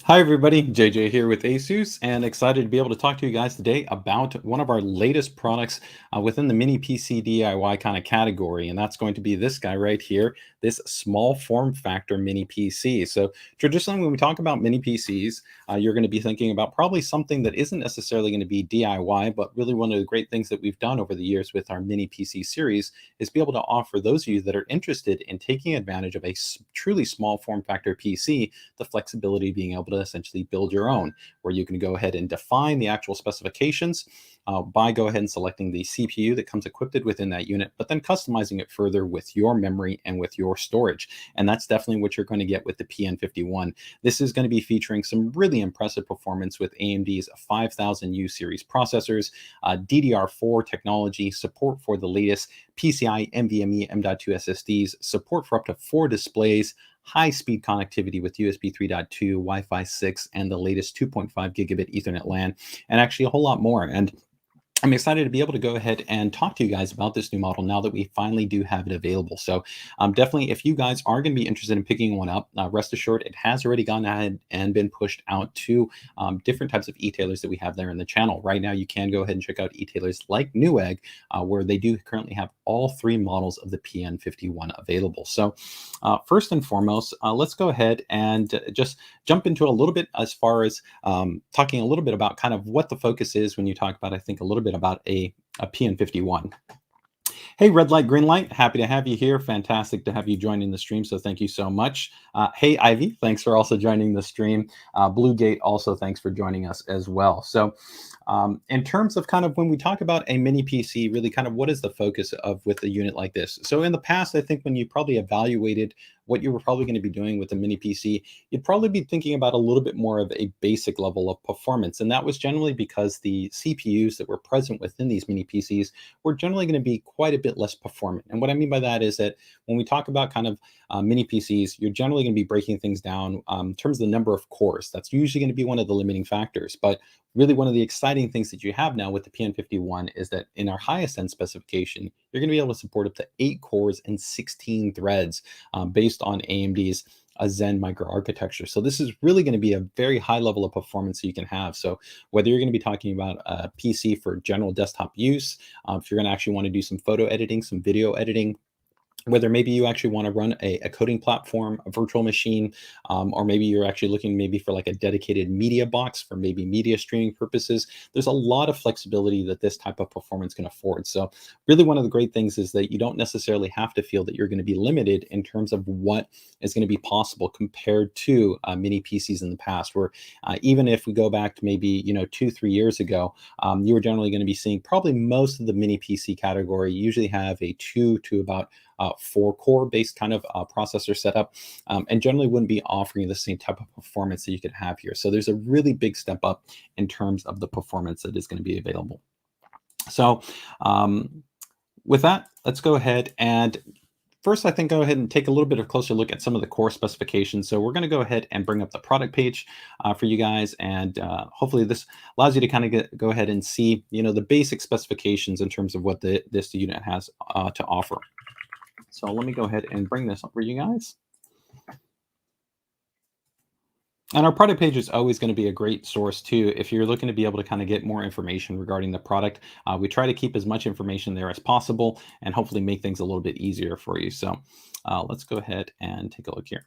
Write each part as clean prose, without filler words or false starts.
Hi everybody, JJ here with ASUS and excited to be able to talk to you guys today about one of our latest products within the mini PC DIY kind of category, and that's going to be this guy right here, this small form factor mini PC. So traditionally when we talk about mini PCs, you're going to be thinking about probably something that isn't necessarily going to be DIY, but really one of the great things that we've done over the years with our mini PC series is be able to offer those of you that are interested in taking advantage of a truly small form factor PC the flexibility of being able to essentially build your own, where you can go ahead and define the actual specifications by go ahead and selecting the CPU that comes equipped within that unit, but then customizing it further with your memory and with your storage. And that's definitely what you're going to get with the PN51. This is going to be featuring some really impressive performance with AMD's 5000U series processors, DDR4 technology, support for the latest PCIe NVMe M.2 SSDs, support for up to 4 displays, high-speed connectivity with USB 3.2, Wi-Fi 6, and the latest 2.5 gigabit Ethernet LAN, and actually a whole lot more. And I'm excited to be able to go ahead and talk to you guys about this new model now that we finally do have it available. So definitely, if you guys are going to be interested in picking one up, rest assured it has already gone ahead and been pushed out to different types of e-tailers that we have there in the channel. Right now, you can go ahead and check out e-tailers like Newegg, where they do currently have all 3 models of the PN51 available. So first and foremost, let's go ahead and just jump into a little bit as far as talking a little bit about kind of what the focus is when you talk about, I think, a little bit about a PN51. Hey, red light, green light. Happy to have you here. Fantastic to have you joining the stream. So thank you so much. Hey, Ivy, thanks for also joining the stream. Blue Gate, also thanks for joining us as well. So in terms of kind of when we talk about a mini PC, really kind of what is the focus of with a unit like this? So in the past, I think when you probably evaluated what you were probably going to be doing with a mini PC, you'd probably be thinking about a little bit more of a basic level of performance. And that was generally because the CPUs that were present within these mini PCs were generally going to be quite a bit less performant. And what I mean by that is that when we talk about kind of mini PCs, you're generally going to be breaking things down in terms of the number of cores. That's usually going to be one of the limiting factors. But really one of the exciting things that you have now with the PN51 is that in our highest end specification, you're going to be able to support up to 8 cores and 16 threads based on AMD's Zen microarchitecture. So this is really going to be a very high level of performance that you can have. So whether you're going to be talking about a PC for general desktop use, if you're going to actually want to do some photo editing, some video editing, whether maybe you actually want to run a coding platform, a virtual machine, or maybe you're actually looking maybe for like a dedicated media box for maybe media streaming purposes. There's a lot of flexibility that this type of performance can afford. So really one of the great things is that you don't necessarily have to feel that you're going to be limited in terms of what is going to be possible compared to mini PCs in the past, where even if we go back to maybe 2-3 years ago, you were generally going to be seeing probably most of the mini PC category usually have a 2 to about 4 core based kind of processor setup, and generally wouldn't be offering the same type of performance that you could have here. So there's a really big step up in terms of the performance that is going to be available. So with that, let's go ahead and first, I think go ahead and take a little bit of a closer look at some of the core specifications. So we're going to go ahead and bring up the product page for you guys, and hopefully this allows you to kind of go ahead and see, the basic specifications in terms of what this unit has to offer. So let me go ahead and bring this up for you guys. And our product page is always going to be a great source too if you're looking to be able to kind of get more information regarding the product. We try to keep as much information there as possible and hopefully make things a little bit easier for you. So let's go ahead and take a look here.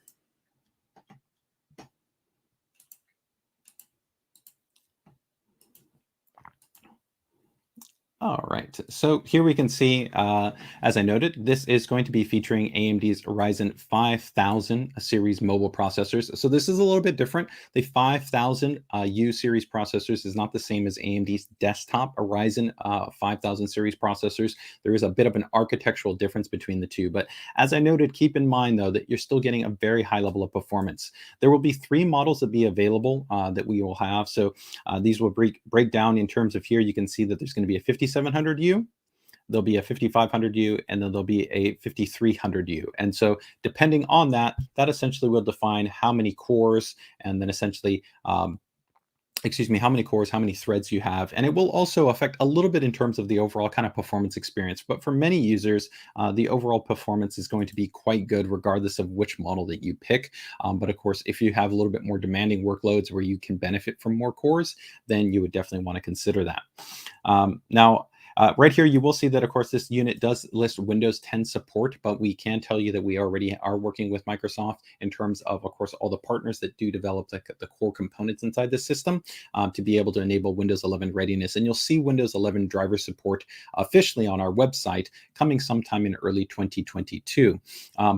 All right, so here we can see, as I noted, this is going to be featuring AMD's Ryzen 5000 series mobile processors. So this is a little bit different. The 5000 U series processors is not the same as AMD's desktop Ryzen 5000 series processors. There is a bit of an architectural difference between the two. But as I noted, keep in mind, though, that you're still getting a very high level of performance. There will be 3 models that be available that we will have. So these will break down in terms of here. You can see that there's going to be a 5700U, there'll be a 5500U, and then there'll be a 5300U. And so depending on that essentially will define how many cores and then essentially excuse me, how many cores, how many threads you have. And it will also affect a little bit in terms of the overall kind of performance experience. But for many users, the overall performance is going to be quite good regardless of which model that you pick. But of course, if you have a little bit more demanding workloads where you can benefit from more cores, then you would definitely want to consider that. Now, right here, you will see that, of course, this unit does list Windows 10 support, but we can tell you that we already are working with Microsoft in terms of course, all the partners that do develop the core components inside the system to be able to enable Windows 11 readiness. And you'll see Windows 11 driver support officially on our website coming sometime in early 2022.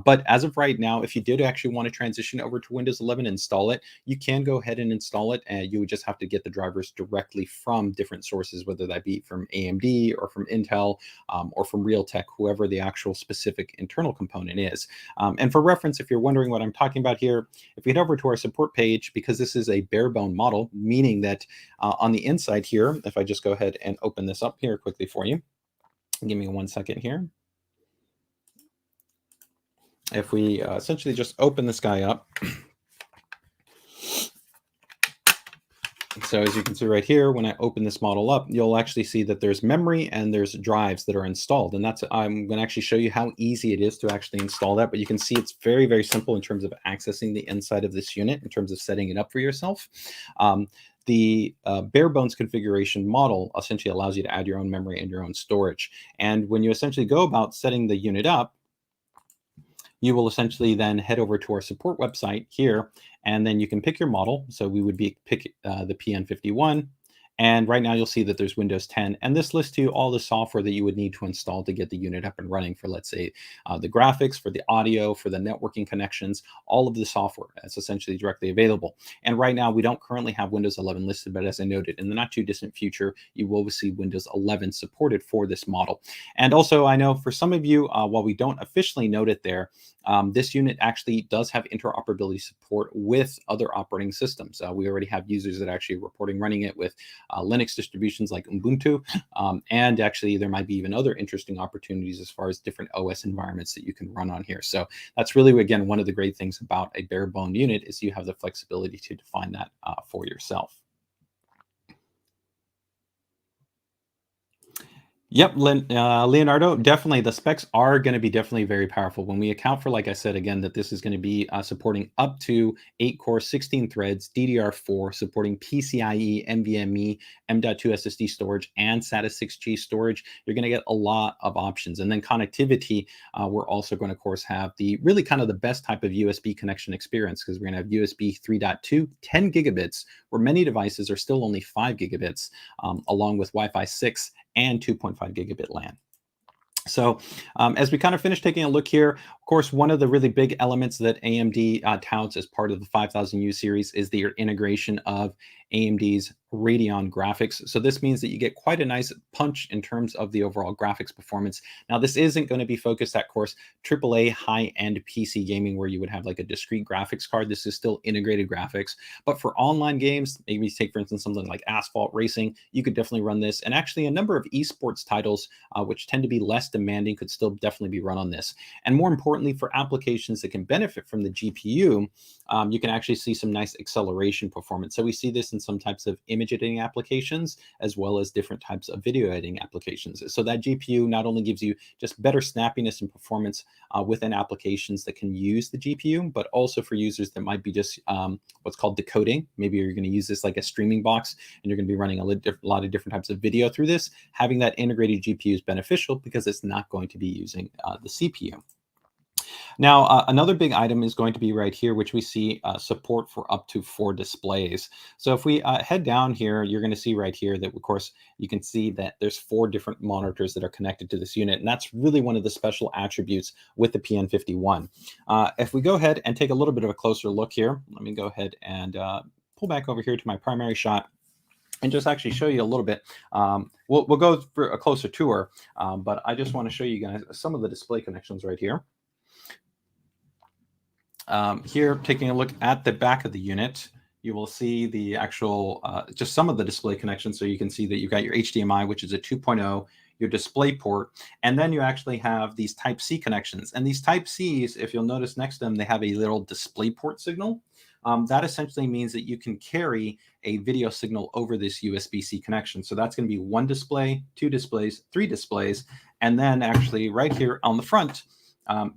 But as of right now, if you did actually want to transition over to Windows 11 and install it, you can go ahead and install it. And you would just have to get the drivers directly from different sources, whether that be from AMD or from Intel or from Realtek, whoever the actual specific internal component is. And for reference, if you're wondering what I'm talking about here, if you head over to our support page, because this is a bare bone model, meaning that on the inside here, if I just go ahead and open this up here quickly for you, give me 1 second here. If we essentially just open this guy up, so as you can see right here, when I open this model up, you'll actually see that there's memory and there's drives that are installed. And I'm going to actually show you how easy it is to actually install that. But you can see it's very, very simple in terms of accessing the inside of this unit, in terms of setting it up for yourself. The bare bones configuration model essentially allows you to add your own memory and your own storage. And when you essentially go about setting the unit up, you will essentially then head over to our support website here, and then you can pick your model. So we would pick the PN51. And right now you'll see that there's Windows 10, and this lists you all the software that you would need to install to get the unit up and running for, let's say, the graphics, for the audio, for the networking connections, all of the software that's essentially directly available. And right now we don't currently have Windows 11 listed, but as I noted, in the not too distant future, you will see Windows 11 supported for this model. And also, I know for some of you, while we don't officially note it there, this unit actually does have interoperability support with other operating systems. We already have users that are actually reporting running it with Linux distributions like Ubuntu, and actually there might be even other interesting opportunities as far as different OS environments that you can run on here. So that's really, again, one of the great things about a bare bone unit is you have the flexibility to define that for yourself. Yep, Leonardo, definitely the specs are going to be definitely very powerful when we account for, like I said, again, that this is going to be supporting up to 8 core, 16 threads, DDR4, supporting PCIe NVMe M.2 SSD storage and SATA 6G storage. You're going to get a lot of options. And then connectivity, we're also going to, of course, have the really kind of the best type of USB connection experience, because we're going to have USB 3.2, 10 gigabits, where many devices are still only 5 gigabits, along with Wi-Fi 6 and 2.5 gigabit LAN. So as we kind of finish taking a look here, of course, one of the really big elements that AMD touts as part of the 5000U series is the integration of AMD's Radeon Graphics. So this means that you get quite a nice punch in terms of the overall graphics performance. Now, this isn't going to be focused at, of course, AAA high-end PC gaming where you would have like a discrete graphics card. This is still integrated graphics. But for online games, maybe take, for instance, something like Asphalt Racing, you could definitely run this. And actually, a number of esports titles, which tend to be less demanding, could still definitely be run on this. And more importantly, for applications that can benefit from the GPU, you can actually see some nice acceleration performance. So we see this in some types of image editing applications, as well as different types of video editing applications. So that GPU not only gives you just better snappiness and performance within applications that can use the GPU, but also for users that might be just what's called decoding. Maybe you're going to use this like a streaming box, and you're going to be running a lot of different types of video through this. Having that integrated GPU is beneficial because it's not going to be using the CPU. Now, another big item is going to be right here, which we see support for up to 4 displays. So if we head down here, you're going to see right here that, of course, you can see that there's 4 different monitors that are connected to this unit. And that's really one of the special attributes with the PN51. If we go ahead and take a little bit of a closer look here, let me go ahead and pull back over here to my primary shot and just actually show you a little bit. We'll go for a closer tour, but I just want to show you guys some of the display connections right here. Here, taking a look at the back of the unit, you will see the actual, just some of the display connections. So you can see that you've got your HDMI, which is a 2.0, your display port, and then you actually have these Type-C connections. And these Type-Cs, if you'll notice next to them, they have a little display port signal. that essentially means that you can carry a video signal over this USB-C connection. So that's going to be one display, two displays, three displays, and then actually right here on the front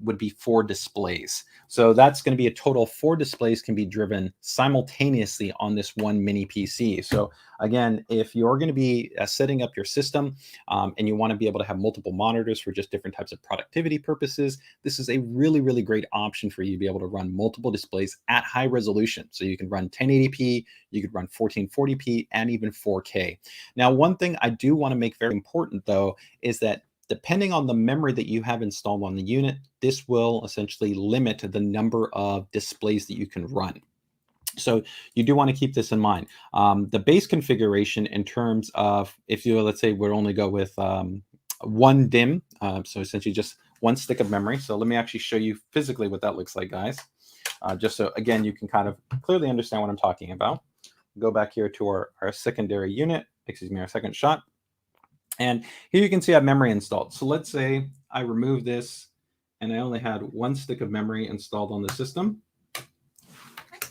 would be four displays. So that's going to be a total of four displays can be driven simultaneously on this one mini PC. So again, if you're going to be setting up your system and you want to be able to have multiple monitors for just different types of productivity purposes, this is a really, really great option for you to be able to run multiple displays at high resolution. So you can run 1080p, you could run 1440p, and even 4K. Now, one thing I do want to make very important though is that depending on the memory that you have installed on the unit, this will essentially limit the number of displays that you can run. So you do want to keep this in mind. The base configuration in terms of, if you, let's say we're only go with one DIMM, so essentially just one stick of memory. So let me actually show you physically what that looks like, guys. Just so, again, you can kind of clearly understand what I'm talking about. Go back here to our secondary unit, excuse me, our second shot. And here you can see I have memory installed. So let's say I remove this and I only had one stick of memory installed on the system.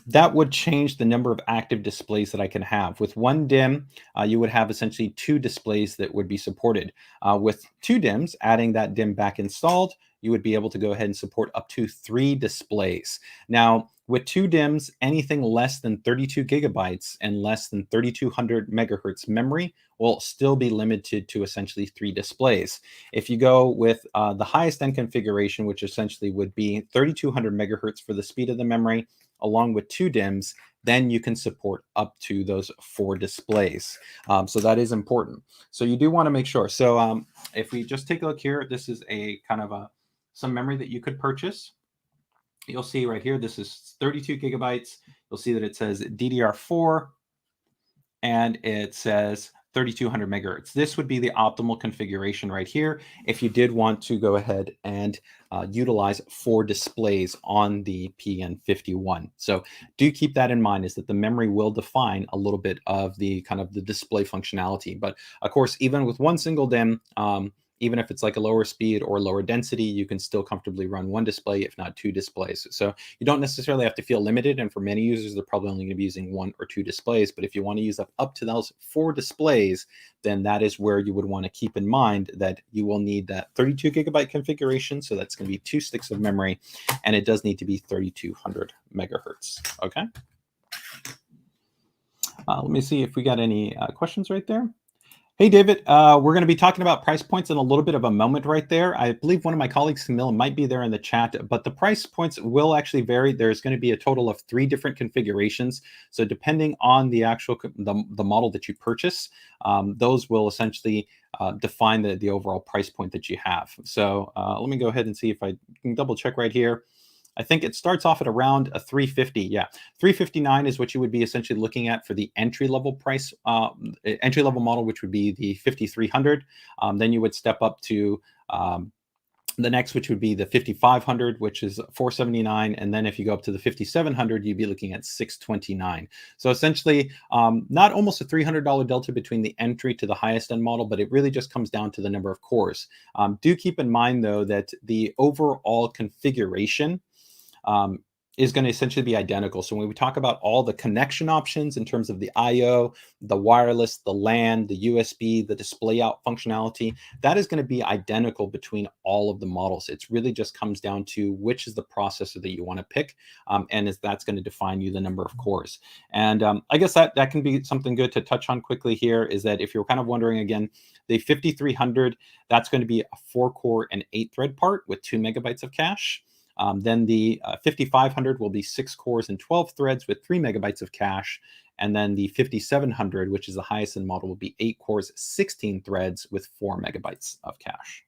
That would change the number of active displays that I can have. With one DIMM, you would have essentially two displays that would be supported. With two DIMMs, adding that DIMM back installed, you would be able to go ahead and support up to three displays. Now, with two DIMMs, anything less than 32 gigabytes and less than 3200 megahertz memory will still be limited to essentially three displays. If you go with the highest end configuration, which essentially would be 3200 megahertz for the speed of the memory, along with two DIMMs, then you can support up to those four displays. So that is important. So you do want to make sure. So if we just take a look here, this is a kind of some memory that you could purchase. You'll see right here, this is 32 gigabytes. You'll see that it says DDR4 and it says 3200 megahertz. This would be the optimal configuration right here if you did want to go ahead and utilize four displays on the PN51. So do keep that in mind, is that the memory will define a little bit of the kind of the display functionality. But of course, even with one single DIMM, even if it's like a lower speed or lower density, you can still comfortably run one display, if not two displays. So you don't necessarily have to feel limited. And for many users, they're probably only going to be using one or two displays. But if you want to use up to those four displays, then that is where you would want to keep in mind that you will need that 32 gigabyte configuration. So that's going to be two sticks of memory, and it does need to be 3200 megahertz. Okay. Let me see if we got any questions right there. Hey, David, we're going to be talking about price points in a little bit of a moment right there. I believe one of my colleagues, Camilla, might be there in the chat, but the price points will actually vary. There's going to be a total of 3 different configurations. So depending on the actual the model that you purchase, those will essentially define the overall price point that you have. So let me go ahead and see if I can double check right here. I think it starts off at around a 350. Yeah, 359 is what you would be essentially looking at for the entry level price, entry level model, which would be the 5300. Then you would step up to the next, which would be the 5500, which is 479. And then if you go up to the 5700, you'd be looking at 629. So essentially, not almost a $300 delta between the entry to the highest end model, but it really just comes down to the number of cores. Do keep in mind, though, that the overall configuration is going to essentially be identical. So when we talk about all the connection options in terms of the I/O, the wireless, the LAN, the USB, the display out functionality, that is going to be identical between all of the models. It really just comes down to which is the processor that you want to pick, and that's going to define you the number of cores. And I guess that can be something good to touch on quickly here, is that if you're kind of wondering, again, the 5300, that's going to be a 4-core and 8-thread part with 2 megabytes of cache. Then the 5500 will be 6 cores and 12 threads with 3 megabytes of cache. And then the 5700, which is the highest end model, will be 8 cores, 16 threads with 4 megabytes of cache.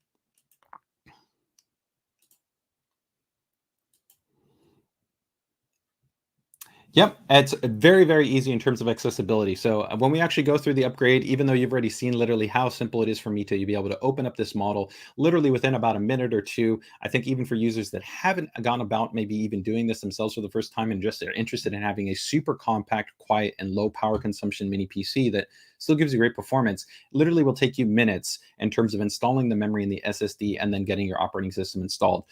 Yep, it's very, very easy in terms of accessibility. So when we actually go through the upgrade, even though you've already seen literally how simple it is for me to be able to open up this model literally within about a minute or two, I think even for users that haven't gone about maybe even doing this themselves for the first time and just are interested in having a super compact, quiet, and low power consumption mini PC that still gives you great performance. It literally will take you minutes in terms of installing the memory in the SSD and then getting your operating system installed.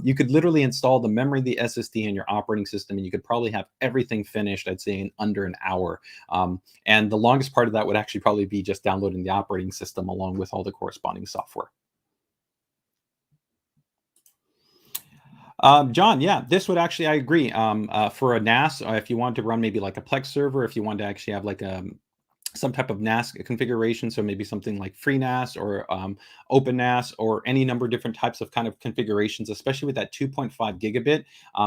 You could literally install the memory, the SSD, and your operating system, and you could probably have everything finished, I'd say, in under an hour. And the longest part of that would actually probably be just downloading the operating system along with all the corresponding software. John, yeah, this would actually, I agree. For a NAS, if you want to run maybe like a Plex server, if you want to actually have like some type of NAS configuration, so maybe something like FreeNAS or OpenNAS or any number of different types of kind of configurations, especially with that 2.5 gigabit,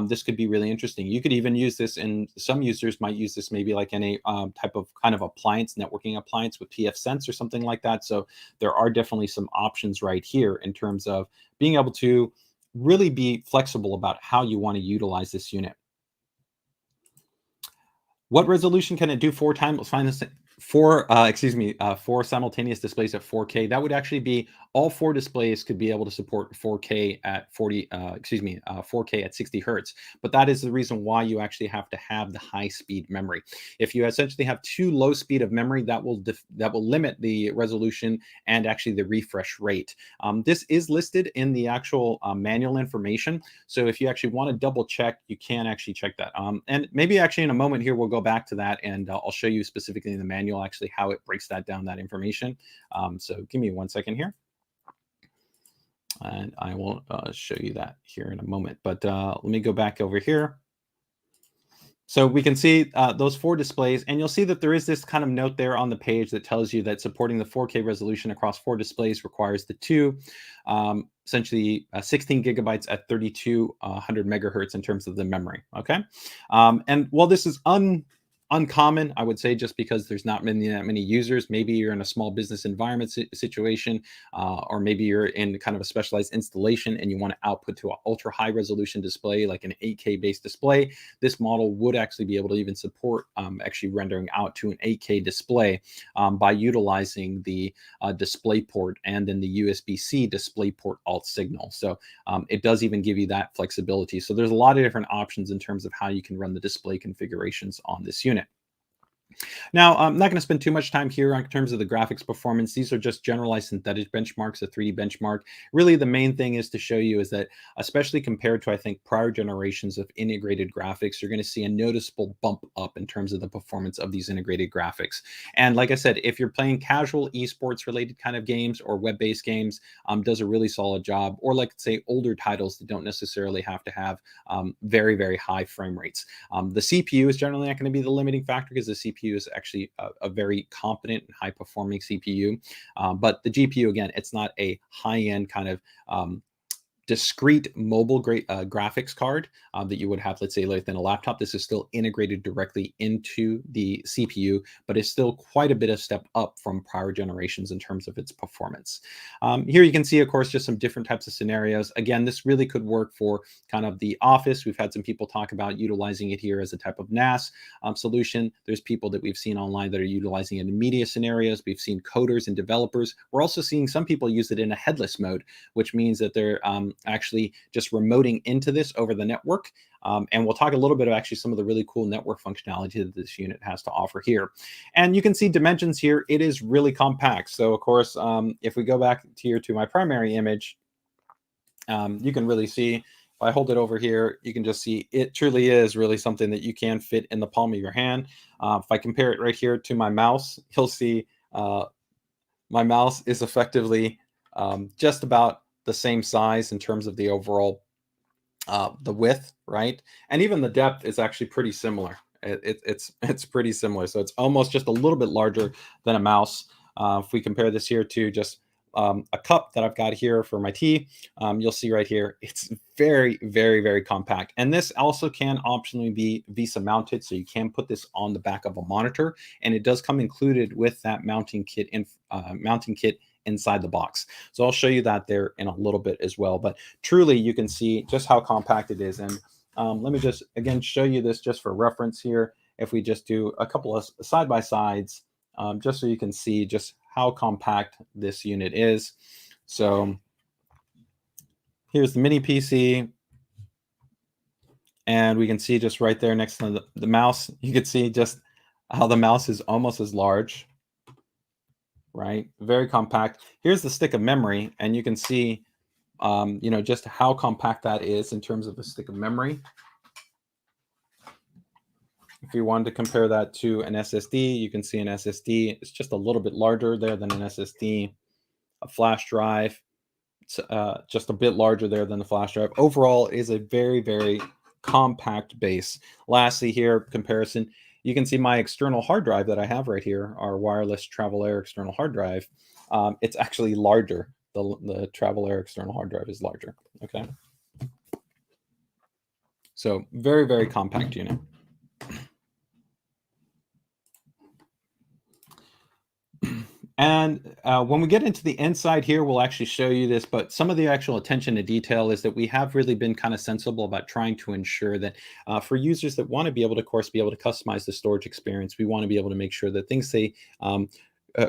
this could be really interesting. You could even use this, and some users might use this maybe like in a type of kind of appliance, networking appliance with pfSense or something like that. So there are definitely some options right here in terms of being able to really be flexible about how you want to utilize this unit. What resolution can it do four simultaneous displays at 4K? That would actually be all four displays could be able to support 4K at 4K at 60 hertz. But that is the reason why you actually have to have the high speed memory. If you essentially have too low speed of memory, that will limit the resolution and actually the refresh rate. This is listed in the actual manual information. So if you actually want to double check, you can actually check that. And maybe actually in a moment here, we'll go back to that and I'll show you specifically in the manual actually how it breaks that down, that information. So give me 1 second here. And I will show you that here in a moment. But let me go back over here. So we can see those four displays, and you'll see that there is this kind of note there on the page that tells you that supporting the 4K resolution across four displays requires the two, essentially 16 gigabytes at 3200 megahertz in terms of the memory. Okay. And while this is uncommon, I would say, just because there's not that many users. Maybe you're in a small business environment situation, or maybe you're in kind of a specialized installation and you want to output to an ultra high resolution display, like an 8K based display. This model would actually be able to even support actually rendering out to an 8K display by utilizing the display port and then the USB-C display port alt signal. So it does even give you that flexibility. So there's a lot of different options in terms of how you can run the display configurations on this unit. Now, I'm not going to spend too much time here in terms of the graphics performance. These are just generalized synthetic benchmarks, a 3D benchmark. Really, the main thing is to show you is that, especially compared to, I think, prior generations of integrated graphics, you're going to see a noticeable bump up in terms of the performance of these integrated graphics. And like I said, if you're playing casual esports related kind of games or web-based games, does a really solid job. Or like, say, older titles that don't necessarily have to have very, very high frame rates. The CPU is generally not going to be the limiting factor because the CPU is actually a very competent and high performing CPU. But the GPU, again, it's not a high end kind of discrete mobile graphics card that you would have, let's say, like in a laptop. This is still integrated directly into the CPU, but it's still quite a bit of step up from prior generations in terms of its performance. Here you can see, of course, just some different types of scenarios. Again, this really could work for kind of the office. We've had some people talk about utilizing it here as a type of NAS solution. There's people that we've seen online that are utilizing it in media scenarios. We've seen coders and developers. We're also seeing some people use it in a headless mode, which means that they're actually just remoting into this over the network. And we'll talk a little bit about actually some of the really cool network functionality that this unit has to offer here. And you can see dimensions here. It is really compact. So of course, if we go back here to my primary image, you can really see, if I hold it over here, you can just see it truly is really something that you can fit in the palm of your hand. If I compare it right here to my mouse, you'll see my mouse is effectively just about the same size in terms of the overall the width, right? And even the depth is actually pretty similar. It's pretty similar. So it's almost just a little bit larger than a mouse. If we compare this here to just a cup that I've got here for my tea, you'll see right here, it's very, very, very compact. And this also can optionally be VESA mounted. So you can put this on the back of a monitor, and it does come included with that mounting kit inside the box. So I'll show you that there in a little bit as well. But truly, you can see just how compact it is. And let me just, again, show you this just for reference here. If we just do a couple of side-by-sides, just so you can see just how compact this unit is. So here's the mini PC. And we can see just right there next to the mouse, you can see just how the mouse is almost as large right? Very compact. Here's the stick of memory, and you can see, just how compact that is in terms of a stick of memory. If you wanted to compare that to an SSD, you can see an SSD is just a little bit larger there than an SSD. A flash drive, it's just a bit larger there than the flash drive. Overall, is a very, very compact base. Lastly, here comparison, you can see my external hard drive that I have right here, our wireless Travel Air external hard drive. It's actually larger. The Travel Air external hard drive is larger. Okay, so very, very compact unit. And when we get into the inside here, we'll actually show you this, but some of the actual attention to detail is that we have really been kind of sensible about trying to ensure that for users that want to be able to, of course, be able to customize the storage experience, we want to be able to make sure that things stay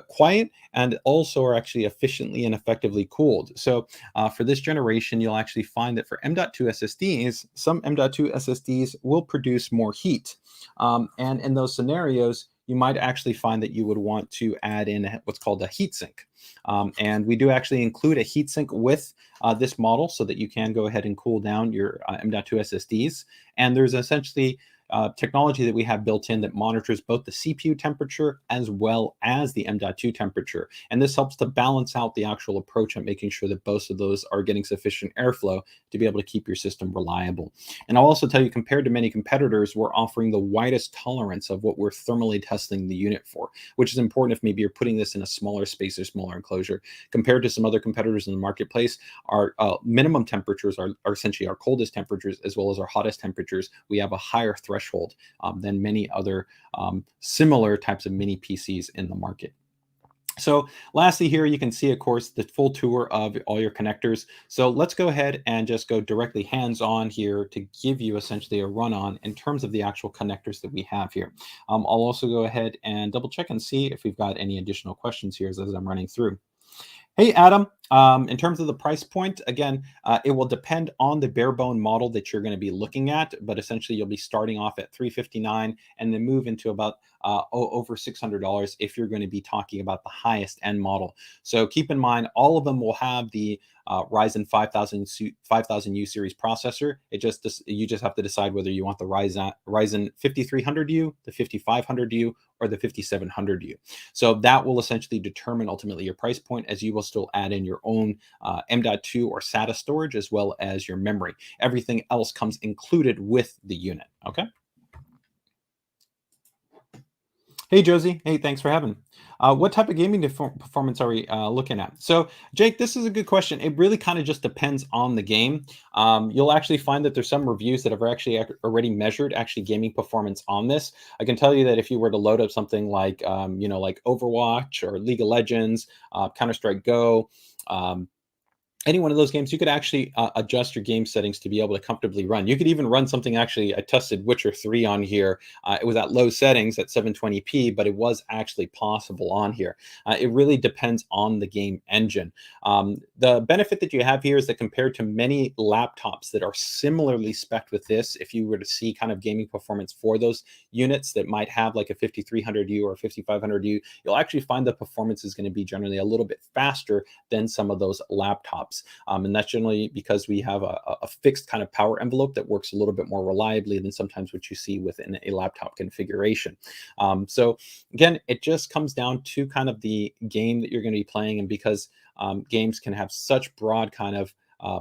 quiet and also are actually efficiently and effectively cooled. So for this generation, you'll actually find that for M.2 SSDs, some M.2 SSDs will produce more heat. And in those scenarios, you might actually find that you would want to add in what's called a heatsink. And we do actually include a heatsink with this model so that you can go ahead and cool down your M.2 SSDs. And there's essentially technology that we have built in that monitors both the CPU temperature as well as the M.2 temperature. And this helps to balance out the actual approach at making sure that both of those are getting sufficient airflow to be able to keep your system reliable. And I'll also tell you, compared to many competitors, we're offering the widest tolerance of what we're thermally testing the unit for, which is important if maybe you're putting this in a smaller space or smaller enclosure. Compared to some other competitors in the marketplace, our minimum temperatures are essentially our coldest temperatures as well as our hottest temperatures. We have a higher threshold than many other similar types of mini PCs in the market. So lastly here, you can see, of course, the full tour of all your connectors. So let's go ahead and just go directly hands-on here to give you essentially a run-on in terms of the actual connectors that we have here. I'll also go ahead and double check and see if we've got any additional questions here as I'm running through. Hey, Adam, in terms of the price point, again, it will depend on the barebone model that you're going to be looking at, but essentially you'll be starting off at $359 and then move into about over $600 if you're going to be talking about the highest end model. So keep in mind, all of them will have the Ryzen 5000U series processor. You just have to decide whether you want the Ryzen 5300U, the 5500U, or the 5700U. So that will essentially determine ultimately your price point, as you will still add in your own M.2 or SATA storage as well as your memory. Everything else comes included with the unit. Okay. Hey, Josie. Hey, thanks for having me. What type of gaming performance are we looking at? So, Jake, this is a good question. It really kind of just depends on the game. You'll actually find that there's some reviews that have actually already measured actually gaming performance on this. I can tell you that if you were to load up something like, like Overwatch or League of Legends, Counter-Strike Go, any one of those games, you could actually adjust your game settings to be able to comfortably run. You could even run something, actually, I tested Witcher 3 on here. It was at low settings at 720p, but it was actually possible on here. It really depends on the game engine. The benefit that you have here is that compared to many laptops that are similarly spec'd with this, if you were to see kind of gaming performance for those units that might have like a 5300U or a 5500U, you'll actually find the performance is going to be generally a little bit faster than some of those laptops. And that's generally because we have a fixed kind of power envelope that works a little bit more reliably than sometimes what you see within a laptop configuration. So again, it just comes down to kind of the game that you're going to be playing, and because games can have such broad kind of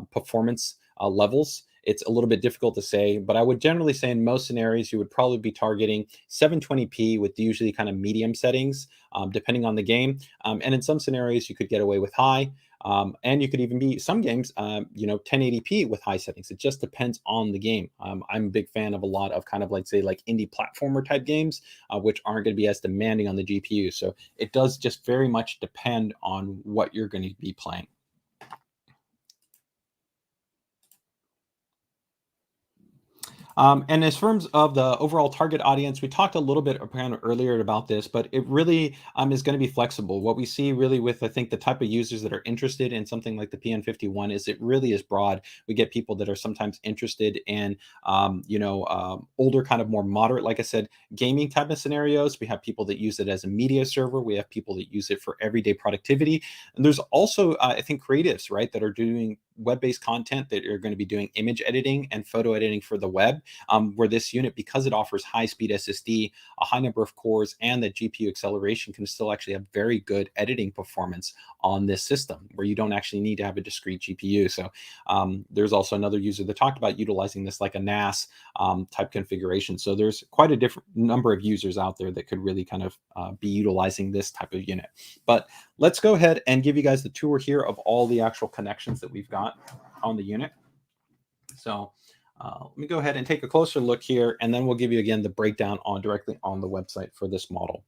performance levels, it's a little bit difficult to say, but I would generally say in most scenarios, you would probably be targeting 720p with usually kind of medium settings, depending on the game. And in some scenarios, you could get away with high. And you could even be some games, 1080p with high settings. It just depends on the game. I'm a big fan of a lot of kind of like, say, like indie platformer type games, which aren't going to be as demanding on the GPU. So it does just very much depend on what you're going to be playing. And as terms of the overall target audience, we talked a little bit kind of earlier about this, but it really is going to be flexible. What we see really with, I think, the type of users that are interested in something like the PN51 is it really is broad. We get people that are sometimes interested in, older, kind of more moderate, like I said, gaming type of scenarios. We have people that use it as a media server. We have people that use it for everyday productivity. And there's also, I think, creatives, right, that are doing web-based content that are going to be doing image editing and photo editing for the web, where this unit, because it offers high-speed SSD, a high number of cores, and that GPU acceleration, can still actually have very good editing performance on this system, where you don't actually need to have a discrete GPU. So there's also another user that talked about utilizing this like a NAS type configuration. So there's quite a different number of users out there that could really kind of be utilizing this type of unit. But let's go ahead and give you guys the tour here of all the actual connections that we've got on the unit. So let me go ahead and take a closer look here, and then we'll give you again the breakdown directly on the website for this model.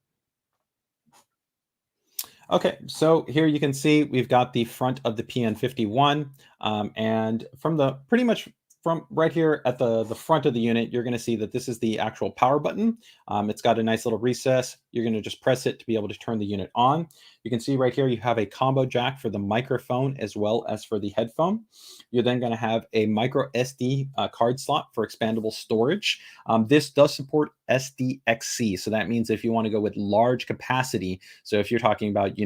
Okay, so here you can see we've got the front of the PN51, and from the pretty much from right here at the front of the unit, you're going to see that this is the actual power button. It's got a nice little recess. You're going to just press it to be able to turn the unit on. You can see right here you have a combo jack for the microphone as well as for the headphone. You're then going to have a micro SD card slot for expandable storage. This does support SDXC, so that means if you want to go with large capacity, so if you're talking about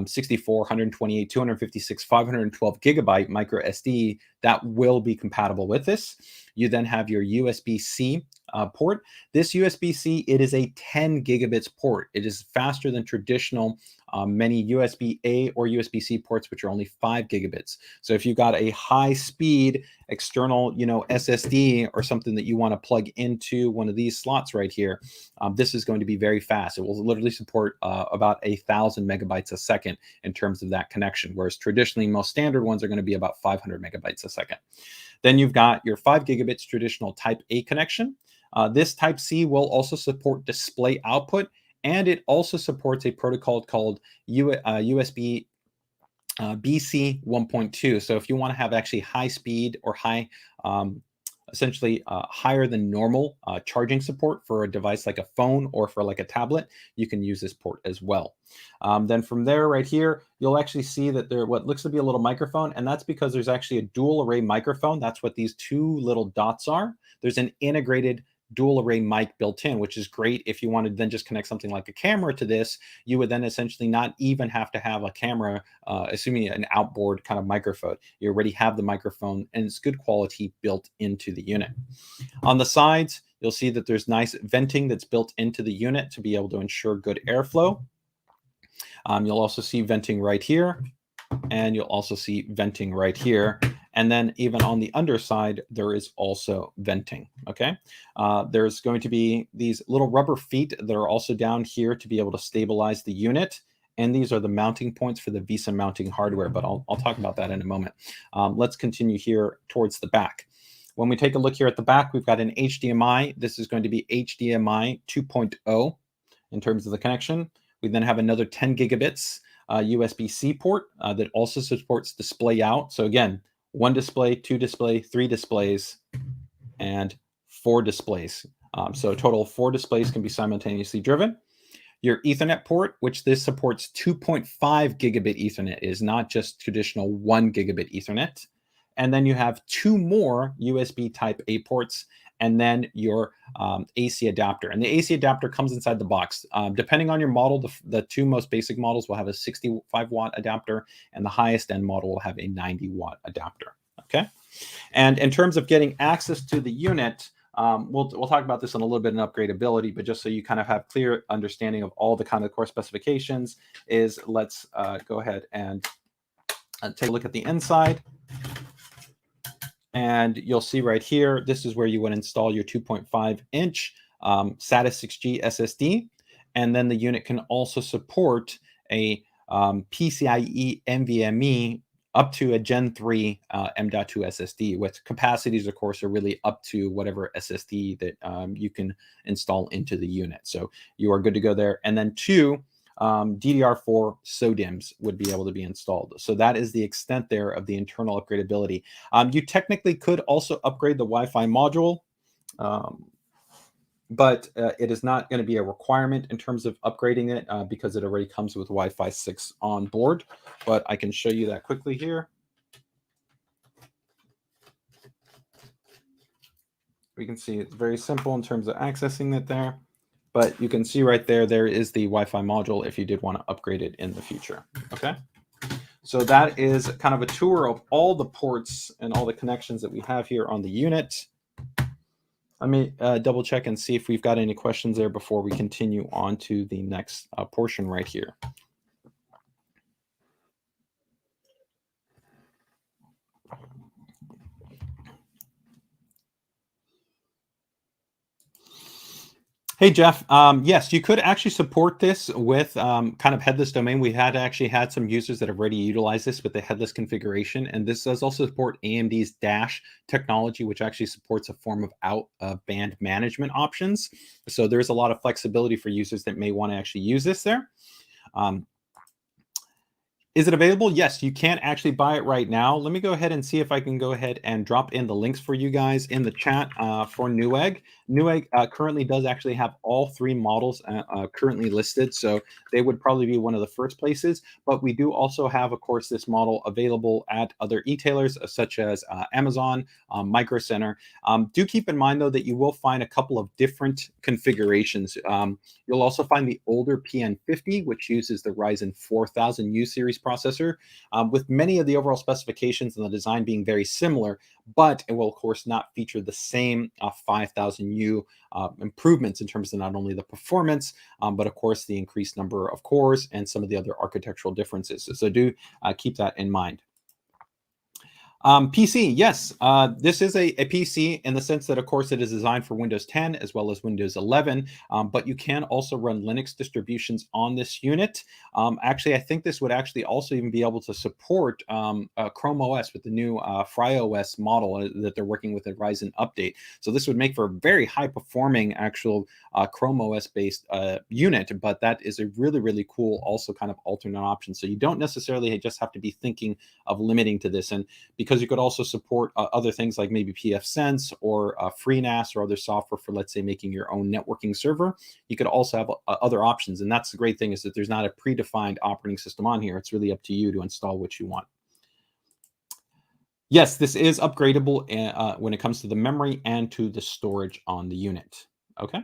64, 128, 256, 512 gigabyte micro SD, that will be compatible with this. You then have your USB-C port. This USB-C, it is a 10 gigabits port. It is faster than traditional many USB-A or USB-C ports, which are only 5 gigabits. So if you've got a high-speed external, SSD or something that you want to plug into one of these slots right here, this is going to be very fast. It will literally support about 1,000 megabytes a second in terms of that connection, whereas traditionally most standard ones are going to be about 500 megabytes a second. Then you've got your 5 gigabits traditional Type A connection. This Type C will also support display output, and it also supports a protocol called USB BC 1.2. So if you want to have actually high speed or high, essentially higher than normal charging support for a device like a phone or for like a tablet, you can use this port as well. Then from there right here, you'll actually see that there what looks to be a little microphone, and that's because there's actually a dual array microphone. That's what these two little dots are. There's an integrated dual array mic built in, which is great if you wanted to then just connect something like a camera to this. You would then essentially not even have to have a camera, assuming an outboard kind of microphone. You already have the microphone, and it's good quality built into the unit. On the sides, you'll see that there's nice venting that's built into the unit to be able to ensure good airflow. You'll also see venting right here, and you'll also see venting right here. And then even on the underside, there is also venting, okay? There's going to be these little rubber feet that are also down here to be able to stabilize the unit. And these are the mounting points for the VESA mounting hardware, but I'll talk about that in a moment. Let's continue here towards the back. When we take a look here at the back, we've got an HDMI. This is going to be HDMI 2.0 in terms of the connection. We then have another 10 gigabits USB-C port that also supports display out. So again, 1 display, 2 display, 3 displays, and 4 displays. So a total of 4 displays can be simultaneously driven. Your Ethernet port, which this supports 2.5 gigabit Ethernet, is not just traditional 1 gigabit Ethernet. And then you have 2 more USB Type A ports, and then your AC adapter. And the AC adapter comes inside the box. Depending on your model, the 2 most basic models will have a 65 watt adapter, and the highest end model will have a 90 watt adapter. Okay. And in terms of getting access to the unit, we'll talk about this in a little bit in upgradability, but just so you kind of have clear understanding of all the kind of core specifications, is let's go ahead and take a look at the inside. And you'll see right here, this is where you would install your 2.5 inch SATA 6G SSD. And then the unit can also support a PCIe NVMe up to a Gen 3 M.2 SSD, with capacities, of course, are really up to whatever SSD that you can install into the unit. So you are good to go there. And then 2 DDR4 SODIMMs would be able to be installed. So that is the extent there of the internal upgradability. You technically could also upgrade the Wi-Fi module. Um, but it is not going to be a requirement in terms of upgrading it because it already comes with Wi-Fi 6 on board. But I can show you that quickly here. We can see it's very simple in terms of accessing it there. But you can see right there, there is the Wi-Fi module if you did want to upgrade it in the future. Okay. So that is kind of a tour of all the ports and all the connections that we have here on the unit. Let me double check and see if we've got any questions there before we continue on to the next portion right here. Hey, Jeff. Yes, you could actually support this with kind of headless domain. We had actually had some users that have already utilized this with the headless configuration. And this does also support AMD's Dash technology, which actually supports a form of out band management options. So there's a lot of flexibility for users that may want to actually use this there. Um, Is it available? Yes, you can actually buy it right now. Let me go ahead and see if I can go ahead and drop in the links for you guys in the chat for Newegg. Newegg currently does actually have all three models currently listed, so they would probably be one of the first places. But we do also have, of course, this model available at other e-tailers such as Amazon, Micro Center. Do keep in mind, though, that you will find a couple of different configurations. You'll also find the older PN50, which uses the Ryzen 4000U series processor, with many of the overall specifications and the design being very similar, but it will, of course, not feature the same 5000U improvements in terms of not only the performance, but, of course, the increased number of cores and some of the other architectural differences. So do keep that in mind. PC, yes. This is a PC in the sense that, of course, it is designed for Windows 10 as well as Windows 11, but you can also run Linux distributions on this unit. Actually, I think this would actually also even be able to support Chrome OS with the new FreeOS model that they're working with a Ryzen update. So this would make for a very high-performing actual Chrome OS-based unit, but that is a really, really cool also kind of alternate option. So you don't necessarily just have to be thinking of limiting to this. And because you could also support other things like maybe pfSense or FreeNAS or other software for, let's say, making your own networking server. You could also have other options. And that's the great thing, is that there's not a predefined operating system on here. It's really up to you to install what you want. Yes, this is upgradable when it comes to the memory and to the storage on the unit. Okay.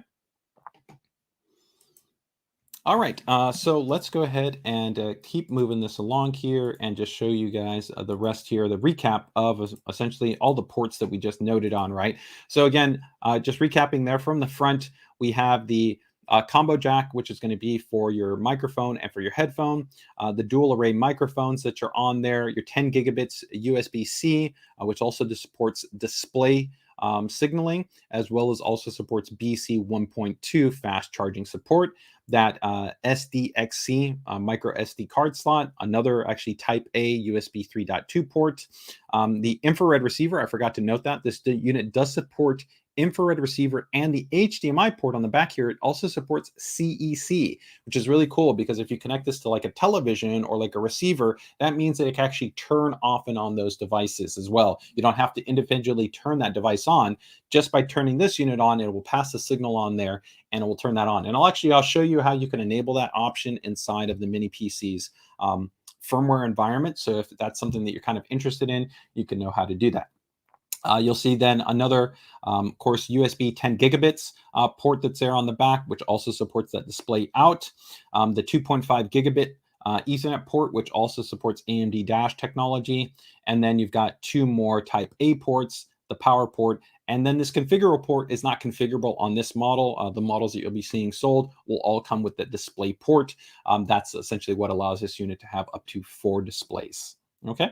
All right, so let's go ahead and keep moving this along here and just show you guys the rest here, the recap of essentially all the ports that we just noted on, right? So again, just recapping there from the front, we have the combo jack, which is going to be for your microphone and for your headphone, the dual array microphones that are on there, your 10 gigabits USB-C, which also supports display signaling, as well as also supports BC 1.2 fast charging support, that SDXC micro SD card slot, another actually Type A USB 3.2 port, the infrared receiver. I forgot to note that this unit does support infrared receiver and the HDMI port on the back here. It also supports CEC, which is really cool, because if you connect this to like a television or like a receiver, that means that it can actually turn off and on those devices as well. You don't have to individually turn that device on. Just by turning this unit on, it will pass the signal on there and it will turn that on. And I'll show you how you can enable that option inside of the mini PC's firmware environment. So if that's something that you're kind of interested in, you can know how to do that. You'll see then another, of course, USB 10 gigabits port that's there on the back, which also supports that display out. The 2.5 gigabit Ethernet port, which also supports AMD Dash technology. And then you've got two more Type A ports, the power port, and then this configurable port is not configurable on this model. The models that you'll be seeing sold will all come with the display port. That's essentially what allows this unit to have up to 4 displays. Okay.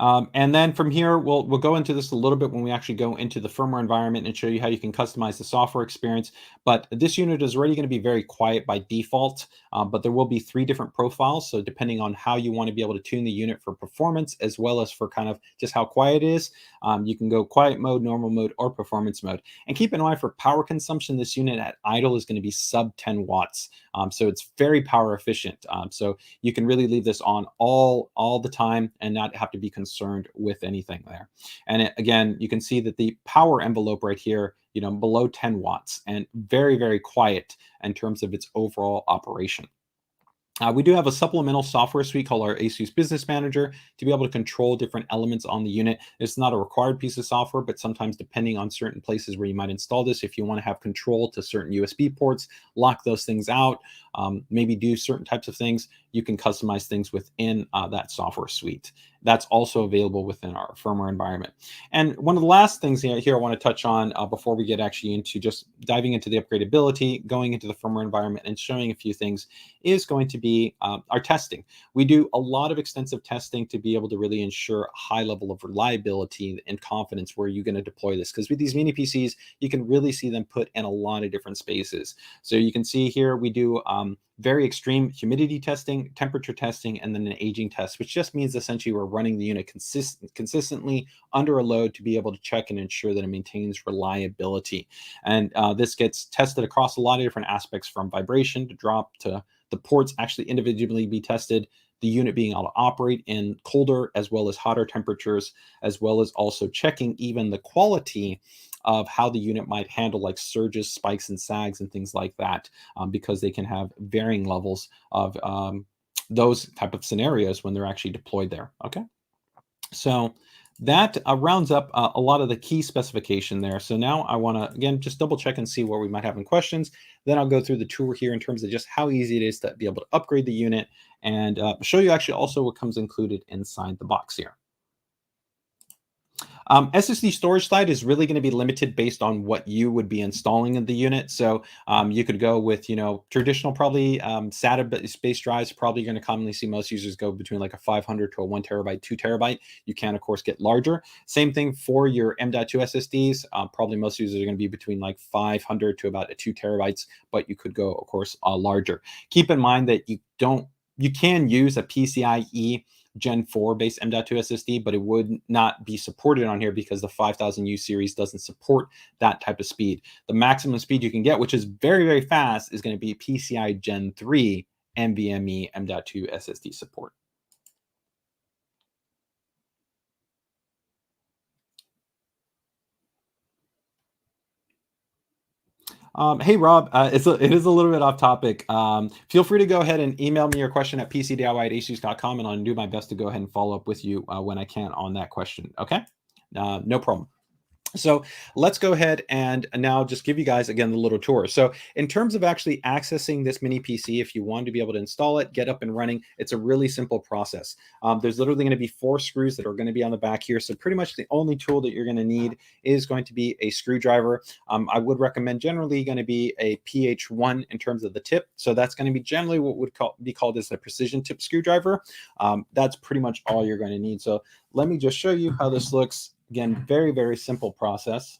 And then from here, we'll go into this a little bit when we actually go into the firmware environment and show you how you can customize the software experience. But this unit is already going to be very quiet by default, but there will be 3 different profiles. So depending on how you want to be able to tune the unit for performance, as well as for kind of just how quiet it is, you can go quiet mode, normal mode, or performance mode. And keep in mind, for power consumption, this unit at idle is going to be sub 10 watts. So it's very power efficient. So you can really leave this on all the time and not have to be concerned concerned with anything there. And again, you can see that the power envelope right here, below 10 watts, and very, very quiet in terms of its overall operation. We do have a supplemental software suite called our ASUS Business Manager to be able to control different elements on the unit. It's not a required piece of software, but sometimes depending on certain places where you might install this, if you want to have control to certain USB ports, lock those things out, maybe do certain types of things, you can customize things within that software suite. That's also available within our firmware environment. And one of the last things here I want to touch on before we get actually into just diving into the upgradability, going into the firmware environment and showing a few things is going to be our testing. We do a lot of extensive testing to be able to really ensure a high level of reliability and confidence where you're going to deploy this. Because with these mini PCs, you can really see them put in a lot of different spaces. So you can see here we do very extreme humidity testing, temperature testing, and then an aging test, which just means essentially we're running the unit consistently under a load to be able to check and ensure that it maintains reliability. And this gets tested across a lot of different aspects, from vibration to drop to the ports actually individually be tested, the unit being able to operate in colder as well as hotter temperatures, as well as also checking even the quality of how the unit might handle like surges, spikes, and sags and things like that, because they can have varying levels of those type of scenarios when they're actually deployed there. Okay, so that rounds up a lot of the key specification there. So now I want to, again, just double check and see where we might have any questions. Then I'll go through the tour here in terms of just how easy it is to be able to upgrade the unit, and show you actually also what comes included inside the box here. SSD storage side is really going to be limited based on what you would be installing in the unit. So you could go with, traditional probably SATA-based drives. Probably going to commonly see most users go between like a 500 to a 1 terabyte, 2 terabyte. You can, of course, get larger. Same thing for your M.2 SSDs. Probably most users are going to be between like 500 to about 2 terabytes, but you could go, of course, larger. Keep in mind that you can use a PCIe Gen 4 based M.2 SSD, but it would not be supported on here because the 5000U series doesn't support that type of speed. The maximum speed you can get, which is very, very fast, is going to be PCIe Gen 3 NVMe M.2 SSD support. Hey, Rob, it is a little bit off topic. Feel free to go ahead and email me your question at pcdiy@asus.com, and I'll do my best to go ahead and follow up with you when I can on that question. Okay? No problem. So let's go ahead and now just give you guys, again, the little tour. So in terms of actually accessing this mini PC, if you want to be able to install it, get up and running, it's a really simple process. There's literally going to be 4 screws that are going to be on the back here. So pretty much the only tool that you're going to need is going to be a screwdriver. I would recommend generally going to be a PH1 in terms of the tip. So that's going to be generally what would be called as a precision tip screwdriver. That's pretty much all you're going to need. So let me just show you how this looks. Again, very, very simple process.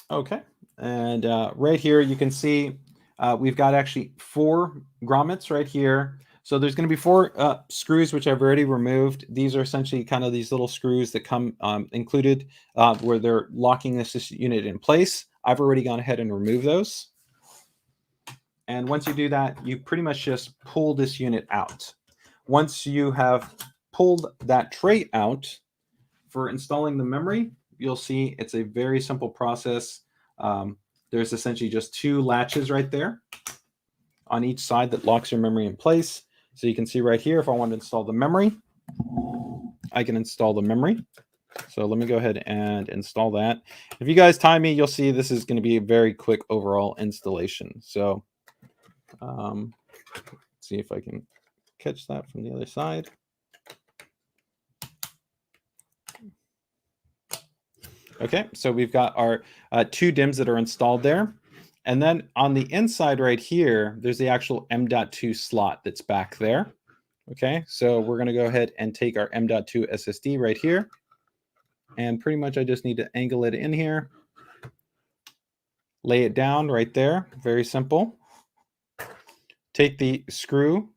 Okay, and right here you can see we've got actually 4 grommets right here. So there's going to be 4 screws, which I've already removed. These are essentially kind of these little screws that come included where they're locking this unit in place. I've already gone ahead and removed those. And once you do that, you pretty much just pull this unit out. Once you have pulled that tray out for installing the memory, you'll see it's a very simple process. There's essentially just 2 latches right there on each side that locks your memory in place. So you can see right here, if I want to install the memory, I can install the memory. So let me go ahead and install that. If you guys time me, you'll see this is going to be a very quick overall installation. So let's see if I can catch that from the other side. Okay, so we've got our 2 DIMMs that are installed there. And then on the inside right here, there's the actual M.2 slot that's back there. Okay, so we're going to go ahead and take our M.2 SSD right here. And pretty much I just need to angle it in here. Lay it down right there. Very simple. Take the screw.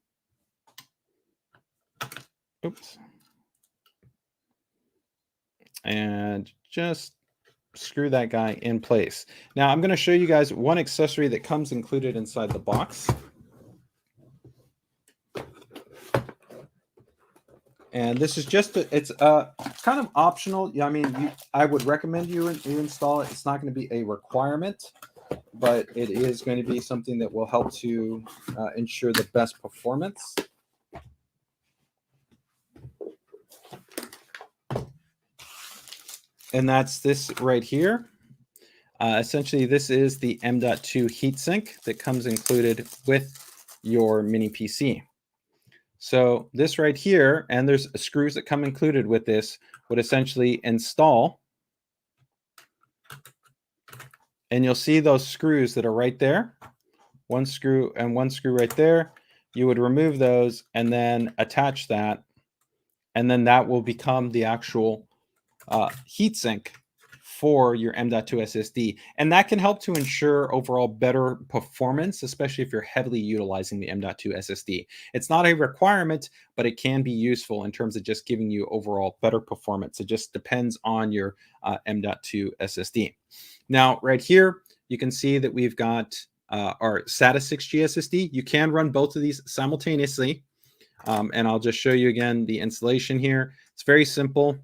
Oops. And just screw that guy in place. Now I'm going to show you guys one accessory that comes included inside the box. And this is just it's kind of optional. I mean, I would recommend you install it. It's not going to be a requirement, but it is going to be something that will help to ensure the best performance. And that's this right here. Essentially, this is the M.2 heatsink that comes included with your mini PC. So this right here, and there's screws that come included with this, would essentially install. And you'll see those screws that are right there. One screw and one screw right there. You would remove those and then attach that. And then that will become the actual heatsink for your M.2 SSD. And that can help to ensure overall better performance, especially if you're heavily utilizing the M.2 SSD. It's not a requirement, but it can be useful in terms of just giving you overall better performance. It just depends on your M.2 SSD. Now, right here, you can see that we've got our SATA 6G SSD. You can run both of these simultaneously. And I'll just show you again the installation here. It's very simple.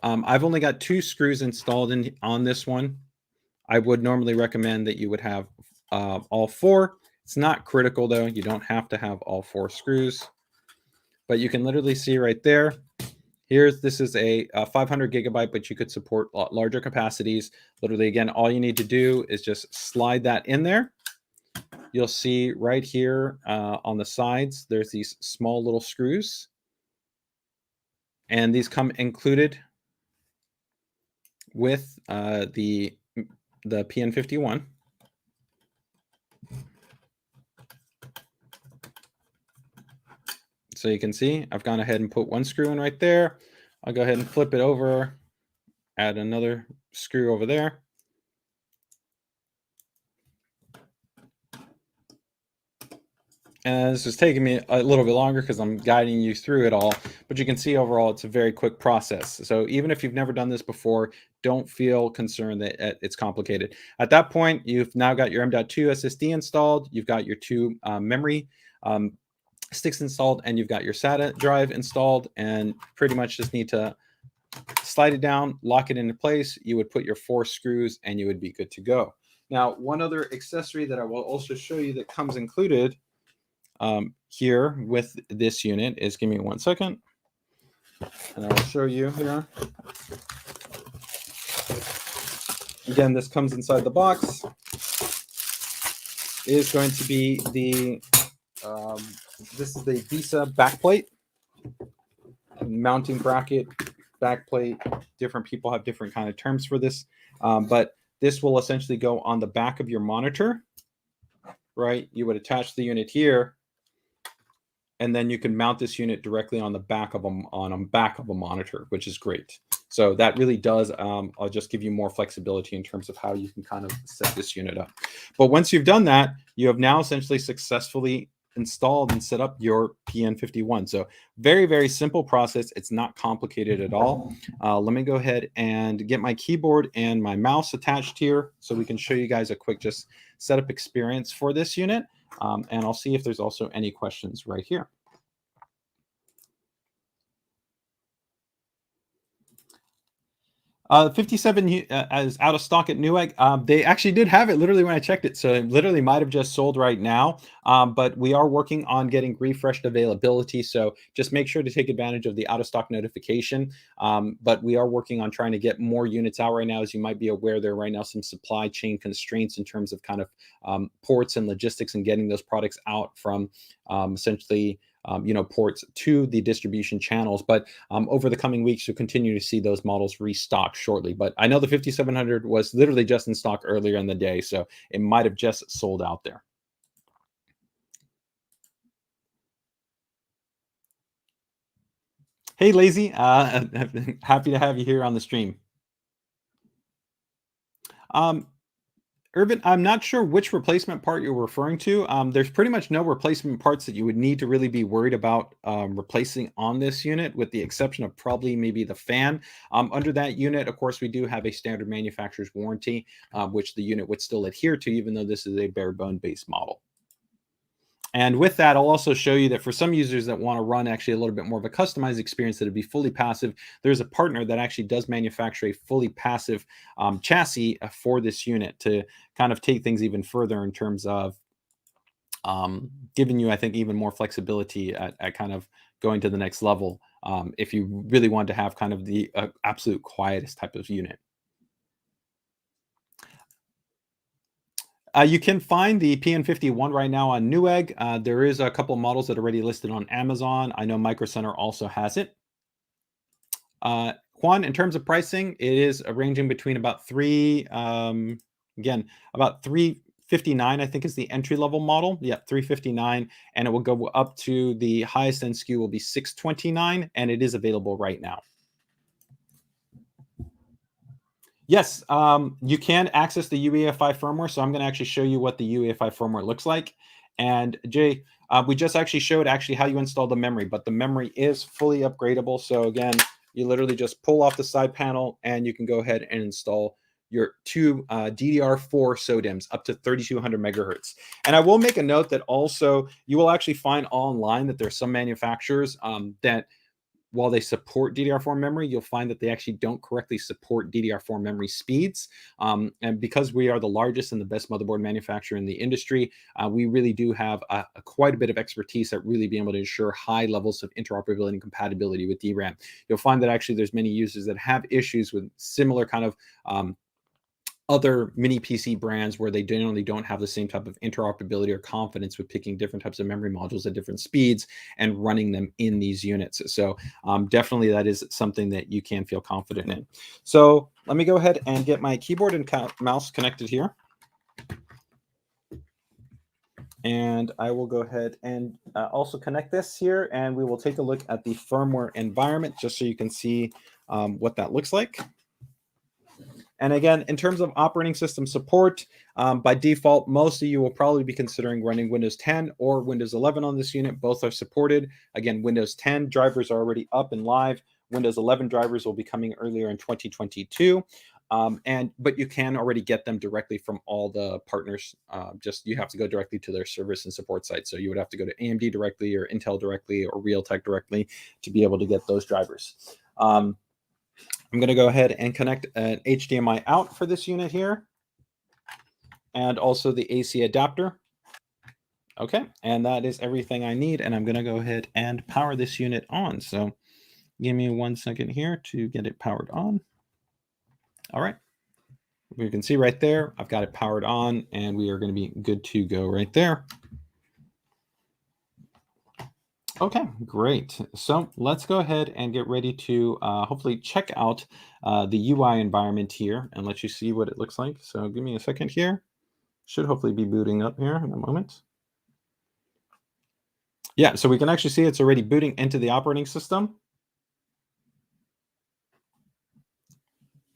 I've only got 2 screws installed on this one. I would normally recommend that you would have all 4. It's not critical though. You don't have to have all 4 screws, but you can literally see right there. This is a 500 gigabyte, but you could support larger capacities. Literally, again, all you need to do is just slide that in there. You'll see right here on the sides, there's these small little screws, and these come included with the PN51. So you can see I've gone ahead and put one screw in right there. I'll go ahead and flip it over, add another screw over there. And this is taking me a little bit longer because I'm guiding you through it all, but you can see overall it's a very quick process. So even if you've never done this before, don't feel concerned that it's complicated. At that point, you've now got your M.2 SSD installed, you've got your 2 memory sticks installed, and you've got your SATA drive installed, and pretty much just need to slide it down, lock it into place. You would put your 4 screws and you would be good to go. Now, one other accessory that I will also show you that comes included here with this unit is, give me 1 second, and I'll show you here. Again, this comes inside the box. It is going to be the this is the VESA backplate, mounting bracket, backplate. Different people have different kind of terms for this, but this will essentially go on the back of your monitor, right? You would attach the unit here, and then you can mount this unit directly on the back of a monitor, which is great. So that really does, I'll just give you more flexibility in terms of how you can kind of set this unit up. But once you've done that, you have now essentially successfully installed and set up your PN51. So very, very simple process. It's not complicated at all. Let me go ahead and get my keyboard and my mouse attached here so we can show you guys a quick just setup experience for this unit. And I'll see if there's also any questions right here. 57 is out of stock at Newegg. They actually did have it literally when I checked it, so it literally might have just sold right now. But we are working on getting refreshed availability, so just make sure to take advantage of the out of stock notification. But we are working on trying to get more units out right now. As you might be aware, there are right now some supply chain constraints in terms of kind of ports and logistics and getting those products out from essentially ports to the distribution channels. But over the coming weeks, you'll continue to see those models restocked shortly. But I know the 5700 was literally just in stock earlier in the day, so it might have just sold out there. Hey, Lazy, happy to have you here on the stream. Irvin, I'm not sure which replacement part you're referring to. There's pretty much no replacement parts that you would need to really be worried about replacing on this unit, with the exception of probably maybe the fan. Under that unit, of course, we do have a standard manufacturer's warranty, which the unit would still adhere to, even though this is a bare bone based model. And with that, I'll also show you that for some users that want to run actually a little bit more of a customized experience that would be fully passive, there's a partner that actually does manufacture a fully passive chassis for this unit to kind of take things even further in terms of giving you, I think, even more flexibility at kind of going to the next level if you really want to have kind of the absolute quietest type of unit. You can find the PN51 right now on Newegg. There is a couple of models that are already listed on Amazon. I know Micro Center also has it. Juan, in terms of pricing, it is ranging between about about 359, I think, is the entry level model. Yeah, 359, and it will go up to the highest end SKU will be 629, and it is available right now. Yes, you can access the Uefi firmware. So I'm going to actually show you what the Uefi firmware looks like. And Jay, we just actually showed how you install the memory, but the memory is fully upgradable. So again, you literally just pull off the side panel and you can go ahead and install your two DDR4 SODIMMs up to 3200 megahertz. And I will make a note that also you will actually find online that there's some manufacturers that, while they support DDR4 memory, you'll find that they actually don't correctly support DDR4 memory speeds. And because we are the largest and the best motherboard manufacturer in the industry, we really do have quite a bit of expertise at really being able to ensure high levels of interoperability and compatibility with DRAM. You'll find that actually there's many users that have issues with similar kind of other mini PC brands where they generally don't have the same type of interoperability or confidence with picking different types of memory modules at different speeds and running them in these units. So definitely that is something that you can feel confident in. So let me go ahead and get my keyboard and mouse connected here. And I will go ahead and also connect this here, and we will take a look at the firmware environment just so you can see what that looks like. And again, in terms of operating system support, by default, most of you will probably be considering running Windows 10 or Windows 11 on this unit. Both are supported. Again, Windows 10 drivers are already up and live. Windows 11 drivers will be coming earlier in 2022. But you can already get them directly from all the partners. Just you have to go directly to their service and support site. So you would have to go to AMD directly or Intel directly or Realtek directly to be able to get those drivers. I'm going to go ahead and connect an HDMI out for this unit here, and also the AC adapter. Okay, and that is everything I need, and I'm going to go ahead and power this unit on. So give me 1 second here to get it powered on. All right, you can see right there, I've got it powered on, and we are going to be good to go right there. Okay, great. So let's go ahead and get ready to hopefully check out the UI environment here and let you see what it looks like. So give me a second here. Should hopefully be booting up here in a moment. Yeah, so we can actually see it's already booting into the operating system.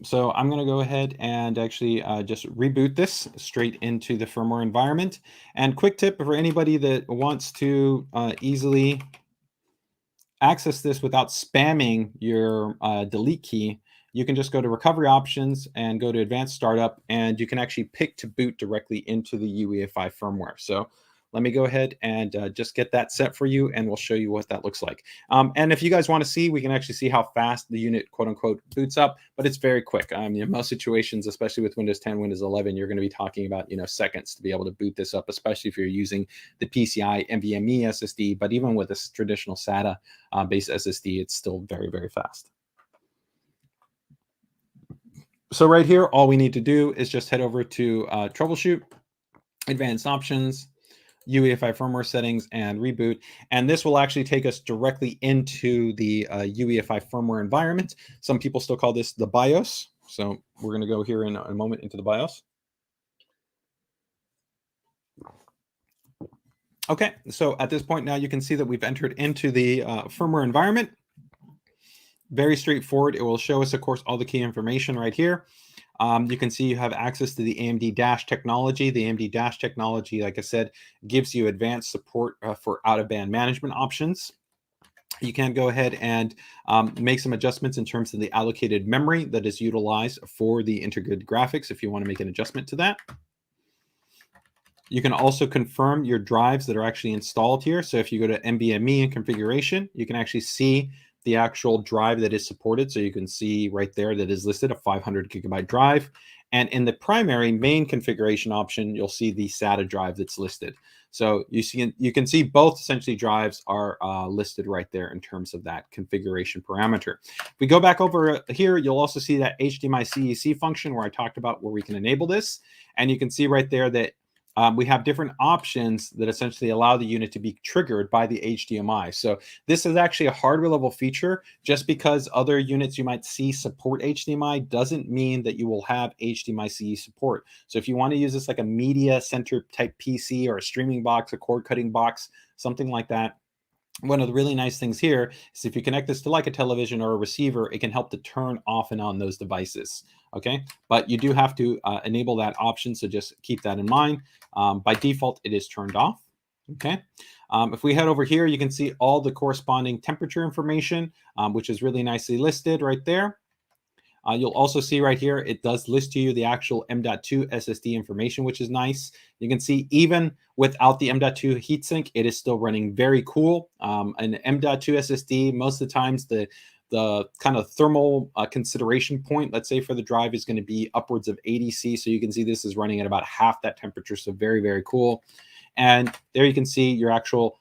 So I'm going to go ahead and actually just reboot this straight into the firmware environment. And quick tip for anybody that wants to easily access this without spamming your delete key, you can just go to recovery options and go to advanced startup, and you can actually pick to boot directly into the Uefi firmware. So let me go ahead and just get that set for you, and we'll show you what that looks like. And if you guys want to see, we can actually see how fast the unit, quote unquote, boots up, but it's very quick. In most situations, especially with Windows 10, Windows 11, you're going to be talking about seconds to be able to boot this up, especially if you're using the PCIe NVMe SSD. But even with this traditional SATA based SSD, it's still very, very fast. So right here, all we need to do is just head over to troubleshoot, advanced options, Uefi firmware settings, and reboot. And this will actually take us directly into the Uefi firmware environment. Some people still call this the BIOS. So we're going to go here in a moment into the BIOS. Okay, so at this point now you can see that we've entered into the firmware environment. Very straightforward. It will show us, of course, all the key information right here. You can see you have access to the AMD Dash technology. The AMD Dash technology, like I said, gives you advanced support for out-of-band management options. You can go ahead and make some adjustments in terms of the allocated memory that is utilized for the integrated graphics if you want to make an adjustment to that. You can also confirm your drives that are actually installed here. So if you go to NVMe and configuration, you can actually see the actual drive that is supported. So you can see right there that is listed a 500 gigabyte drive. And in the primary main configuration option, you'll see the SATA drive that's listed. So you can see both essentially drives are listed right there in terms of that configuration parameter. If we go back over here, you'll also see that HDMI CEC function where I talked about where we can enable this. And you can see right there that we have different options that essentially allow the unit to be triggered by the HDMI. So this is actually a hardware level feature. Just because other units you might see support HDMI doesn't mean that you will have HDMI CE support. So if you want to use this like a media center type PC or a streaming box, a cord cutting box, something like that, one of the really nice things here is if you connect this to like a television or a receiver, it can help to turn off and on those devices. Okay, but you do have to enable that option, so just keep that in mind. By default, it is turned off. Okay, if we head over here, you can see all the corresponding temperature information, which is really nicely listed right there. You'll also see right here, it does list to you the actual M.2 SSD information, which is nice. You can see even without the M.2 heatsink, it is still running very cool. An M.2 SSD, most of the times the kind of thermal consideration point, let's say for the drive, is going to be upwards of 80 C. So you can see this is running at about half that temperature. So very, very cool. And there you can see your actual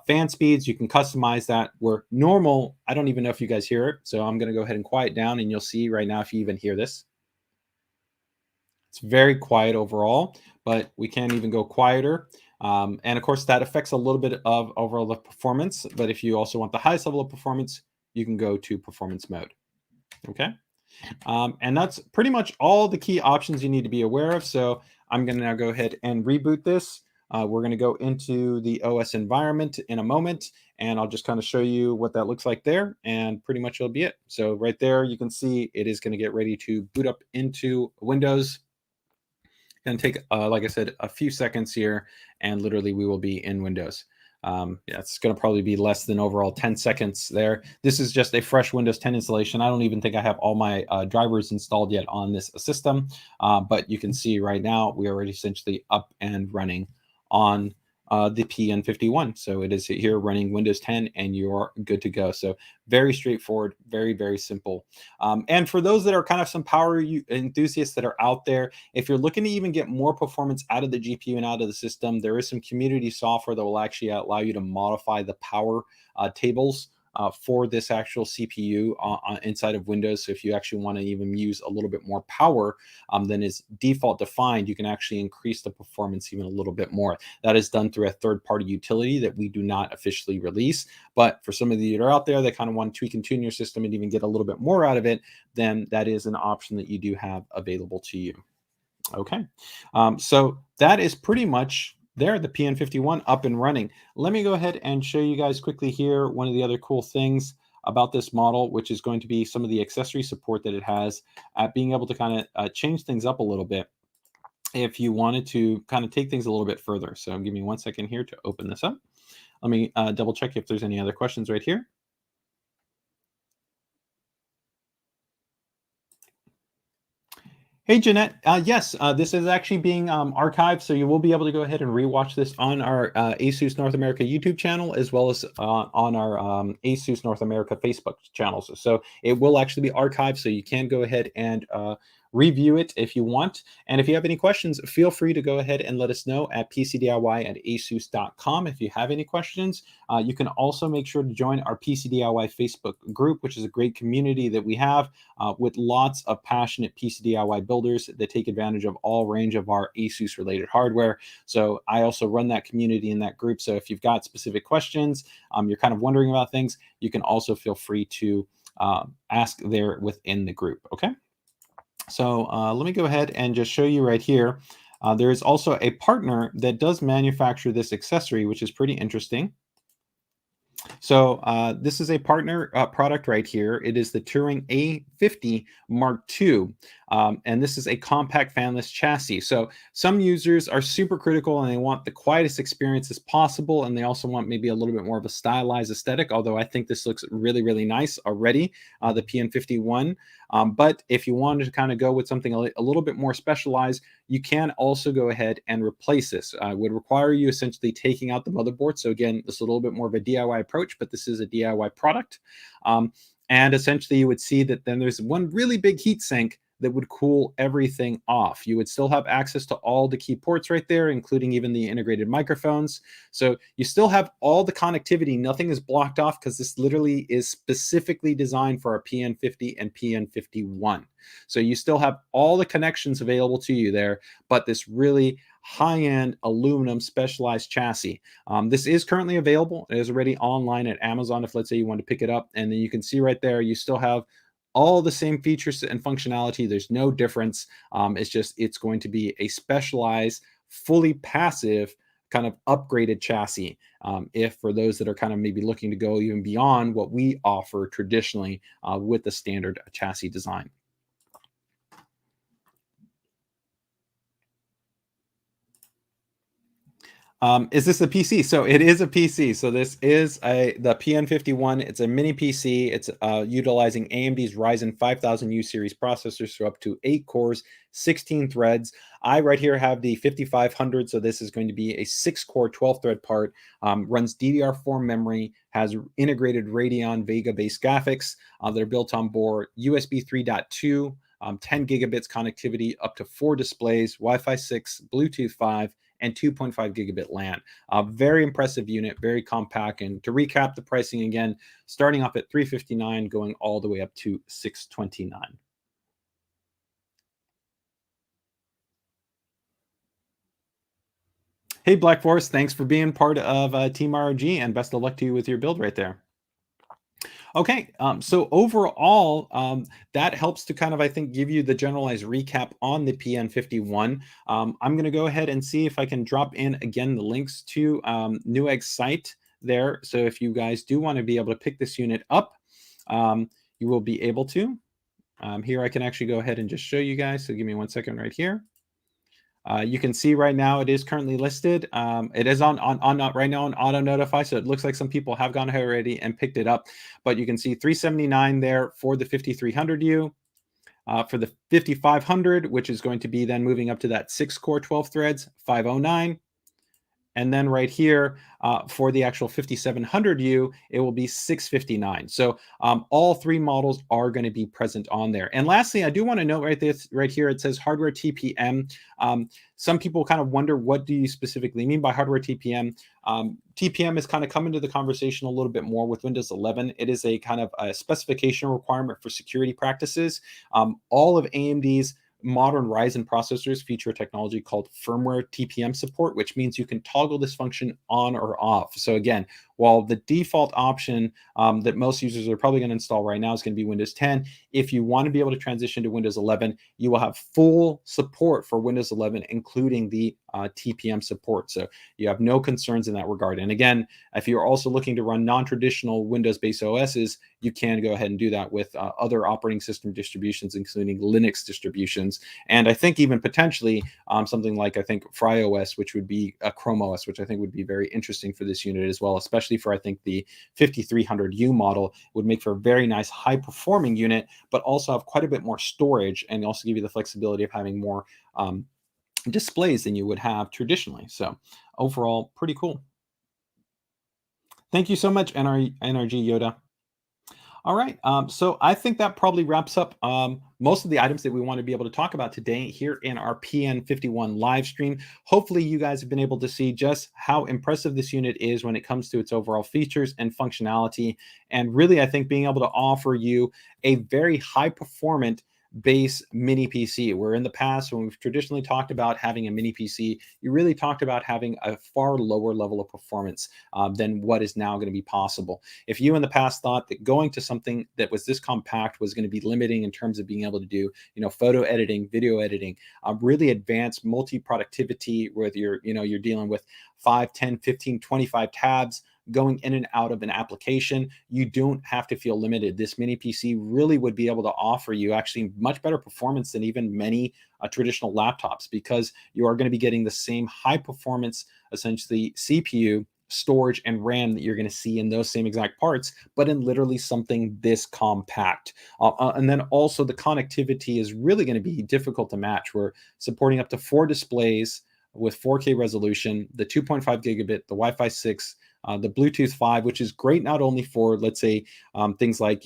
fan speeds. You can customize that where normal. I don't even know if you guys hear it. So I'm going to go ahead and quiet down and you'll see right now if you even hear this. It's very quiet overall, but we can even go quieter. And of course, that affects a little bit of overall the performance. But if you also want the highest level of performance, you can go to performance mode. Okay. And that's pretty much all the key options you need to be aware of. So I'm going to now go ahead and reboot this. We're going to go into the OS environment in a moment, and I'll just kind of show you what that looks like there, and pretty much it'll be it. So right there, you can see it is going to get ready to boot up into Windows. Going to take, like I said, a few seconds here, and literally we will be in Windows. Yeah, it's going to probably be less than overall 10 seconds there. This is just a fresh Windows 10 installation. I don't even think I have all my drivers installed yet on this system, but you can see right now we are already essentially up and running on the PN51. So it is here running Windows 10 and you're good to go. So very straightforward, very, very simple. And for those that are kind of some power enthusiasts that are out there, if you're looking to even get more performance out of the GPU and out of the system, there is some community software that will actually allow you to modify the power tables for this actual CPU inside of Windows. So if you actually want to even use a little bit more power than is default defined, you can actually increase the performance even a little bit more. That is done through a third-party utility that we do not officially release. But for some of you that are out there that kind of want to tweak and tune your system and even get a little bit more out of it, then that is an option that you do have available to you. Okay, so that is pretty much there, the PN51 up and running. Let me go ahead and show you guys quickly here one of the other cool things about this model, which is going to be some of the accessory support that it has, being able to kind of change things up a little bit if you wanted to kind of take things a little bit further. So give me 1 second here to open this up. Let me double check if there's any other questions right here. Hey, Jeanette. Yes, this is actually being archived, so you will be able to go ahead and rewatch this on our ASUS North America YouTube channel, as well as on our ASUS North America Facebook channels. So it will actually be archived, so you can go ahead and review it if you want. And if you have any questions, feel free to go ahead and let us know at pcdiy@asus.com if you have any questions. You can also make sure to join our PCDIY Facebook group, which is a great community that we have with lots of passionate PCDIY builders that take advantage of all range of our ASUS related hardware. So I also run that community in that group. So if you've got specific questions, you're kind of wondering about things, you can also feel free to ask there within the group. Okay. So let me go ahead and just show you right here. There is also a partner that does manufacture this accessory, which is pretty interesting. So this is a partner product right here. It is the Turing A50 Mark II. And this is a compact fanless chassis. So some users are super critical and they want the quietest experience as possible. And they also want maybe a little bit more of a stylized aesthetic, although I think this looks really, really nice already, the PN51. But if you wanted to kind of go with something a little bit more specialized, you can also go ahead and replace this. It would require you essentially taking out the motherboard. So again, this is a little bit more of a DIY approach, but this is a DIY product. And essentially you would see that then there's one really big heatsink that would cool everything off. You would still have access to all the key ports right there, including even the integrated microphones. So you still have all the connectivity. Nothing is blocked off because this literally is specifically designed for our PN50 and PN51. So you still have all the connections available to you there, but this really high-end aluminum specialized chassis. This is currently available. It is already online at Amazon if, let's say, you want to pick it up. And then you can see right there, you still have all the same features and functionality. There's no difference. It's going to be a specialized, fully passive kind of upgraded chassis. If for those that are kind of maybe looking to go even beyond what we offer traditionally with the standard chassis design. Is this a PC? So it is a PC. So this is the PN51. It's a mini PC. It's utilizing AMD's Ryzen 5000U series processors, so up to 8 cores, 16 threads. I right here have the 5500, so this is going to be a 6-core, 12-thread part. Runs DDR4 memory, has integrated Radeon Vega-based graphics that are built on board, USB 3.2, 10 gigabits connectivity, up to 4 displays, Wi-Fi 6, Bluetooth 5, and 2.5 gigabit LAN. Very impressive unit, very compact. And to recap the pricing again, starting off at $359, going all the way up to $629. Hey, Black Forest, thanks for being part of Team ROG, and best of luck to you with your build right there. Okay, so overall, that helps to kind of, I think, give you the generalized recap on the PN51. I'm going to go ahead and see if I can drop in again the links to Newegg's site there. So if you guys do want to be able to pick this unit up, you will be able to. Here I can actually go ahead and just show you guys. So give me 1 second right here. You can see right now it is currently listed. It is on right now on auto notify, so it looks like some people have gone ahead already and picked it up. But you can see $379 there for the 5300U. For the 5500, which is going to be then moving up to that 6-core, 12 threads, $509. And then right here for the actual 5700U, it will be $659. So all 3 models are going to be present on there. And lastly, I do want to note right here, it says hardware TPM. Some people kind of wonder, what do you specifically mean by hardware TPM? TPM is kind of come into the conversation a little bit more with Windows 11. It is a kind of a specification requirement for security practices. All of AMD's modern Ryzen processors feature a technology called Firmware Tpm Support, which means you can toggle this function on or off. So again, while the default option that most users are probably going to install right now is going to be Windows 10, if you want to be able to transition to Windows 11, you will have full support for Windows 11, including the TPM support. So you have no concerns in that regard. And again, if you're also looking to run non-traditional Windows-based OSs, you can go ahead and do that with other operating system distributions, including Linux distributions. And I think even potentially something like, I think, FreeOS, which would be a Chrome OS, which I think would be very interesting for this unit as well, especially for, I think, the 5300U model would make for a very nice high-performing unit, but also have quite a bit more storage and also give you the flexibility of having more displays than you would have traditionally. So overall, pretty cool. Thank you so much, NRG Yoda. All right, so I think that probably wraps up most of the items that we want to be able to talk about today here in our PN51 live stream. Hopefully you guys have been able to see just how impressive this unit is when it comes to its overall features and functionality. And really, I think being able to offer you a very high performant base mini PC, where in the past, when we've traditionally talked about having a mini PC, you really talked about having a far lower level of performance than what is now going to be possible. If you in the past thought that going to something that was this compact was going to be limiting in terms of being able to do, photo editing, video editing, really advanced multi-productivity, where you're dealing with 5, 10, 15, 25 tabs, going in and out of an application, you don't have to feel limited. This mini PC really would be able to offer you actually much better performance than even many traditional laptops, because you are going to be getting the same high performance, essentially CPU, storage, and RAM that you're going to see in those same exact parts, but in literally something this compact. And then also the connectivity is really going to be difficult to match. We're supporting up to 4 displays with 4K resolution, the 2.5 gigabit, the Wi-Fi 6, the Bluetooth 5, which is great not only for, let's say, things like,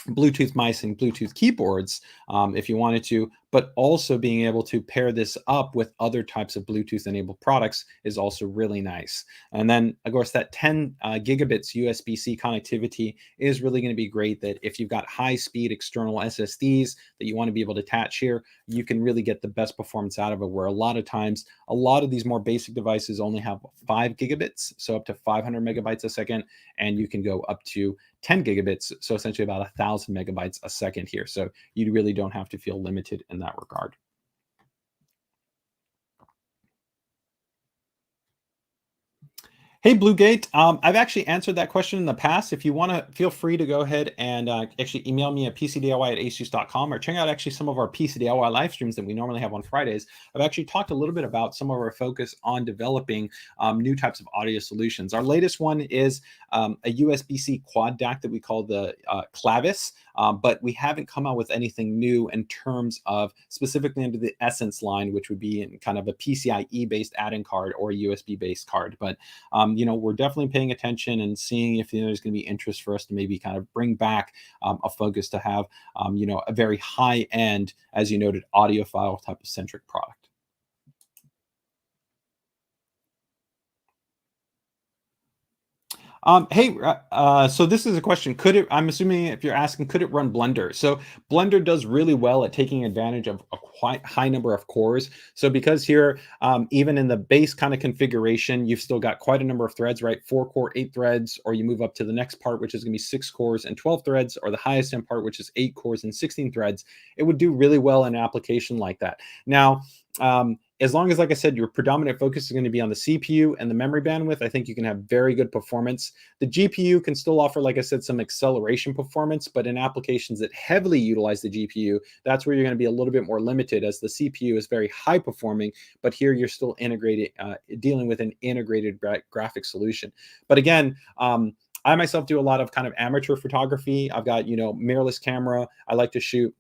Bluetooth mice and Bluetooth keyboards, if you wanted to, but also being able to pair this up with other types of Bluetooth enabled products is also really nice. And then, of course, that 10 gigabits USB-C connectivity is really going to be great, that if you've got high speed external SSDs that you want to be able to attach here, you can really get the best performance out of it, where a lot of times, a lot of these more basic devices only have 5 gigabits, so up to 500 megabytes a second, and you can go up to 10 gigabits, so essentially about 1,000 megabytes a second here. So you really don't have to feel limited in that regard. Hey, Bluegate. I've actually answered that question in the past. If you want to, feel free to go ahead and actually email me at pcdiy@asus.com, or check out actually some of our PCDIY live streams that we normally have on Fridays. I've actually talked a little bit about some of our focus on developing new types of audio solutions. Our latest one is a USB-C quad DAC that we call the Clavis, but we haven't come out with anything new in terms of specifically under the Essence line, which would be in kind of a PCIe-based add-in card or a USB-based card. But we're definitely paying attention and seeing if there's going to be interest for us to maybe kind of bring back a focus to have, a very high end, as you noted, audiophile type of centric product. So this is a question. I'm assuming if you're asking, could it run Blender? So Blender does really well at taking advantage of a quite high number of cores. So because here, even in the base kind of configuration, you've still got quite a number of threads, right? 4 core, 8 threads, or you move up to the next part, which is going to be 6 cores and 12 threads, or the highest end part, which is 8 cores and 16 threads. It would do really well in an application like that. Now, as long as, like I said, your predominant focus is going to be on the CPU and the memory bandwidth, I think you can have very good performance. The GPU can still offer, like I said, some acceleration performance, but in applications that heavily utilize the GPU, that's where you're going to be a little bit more limited, as the CPU is very high performing, but here you're still dealing with an integrated graphic solution. But again, I myself do a lot of kind of amateur photography. I've got, mirrorless camera. I like to shoot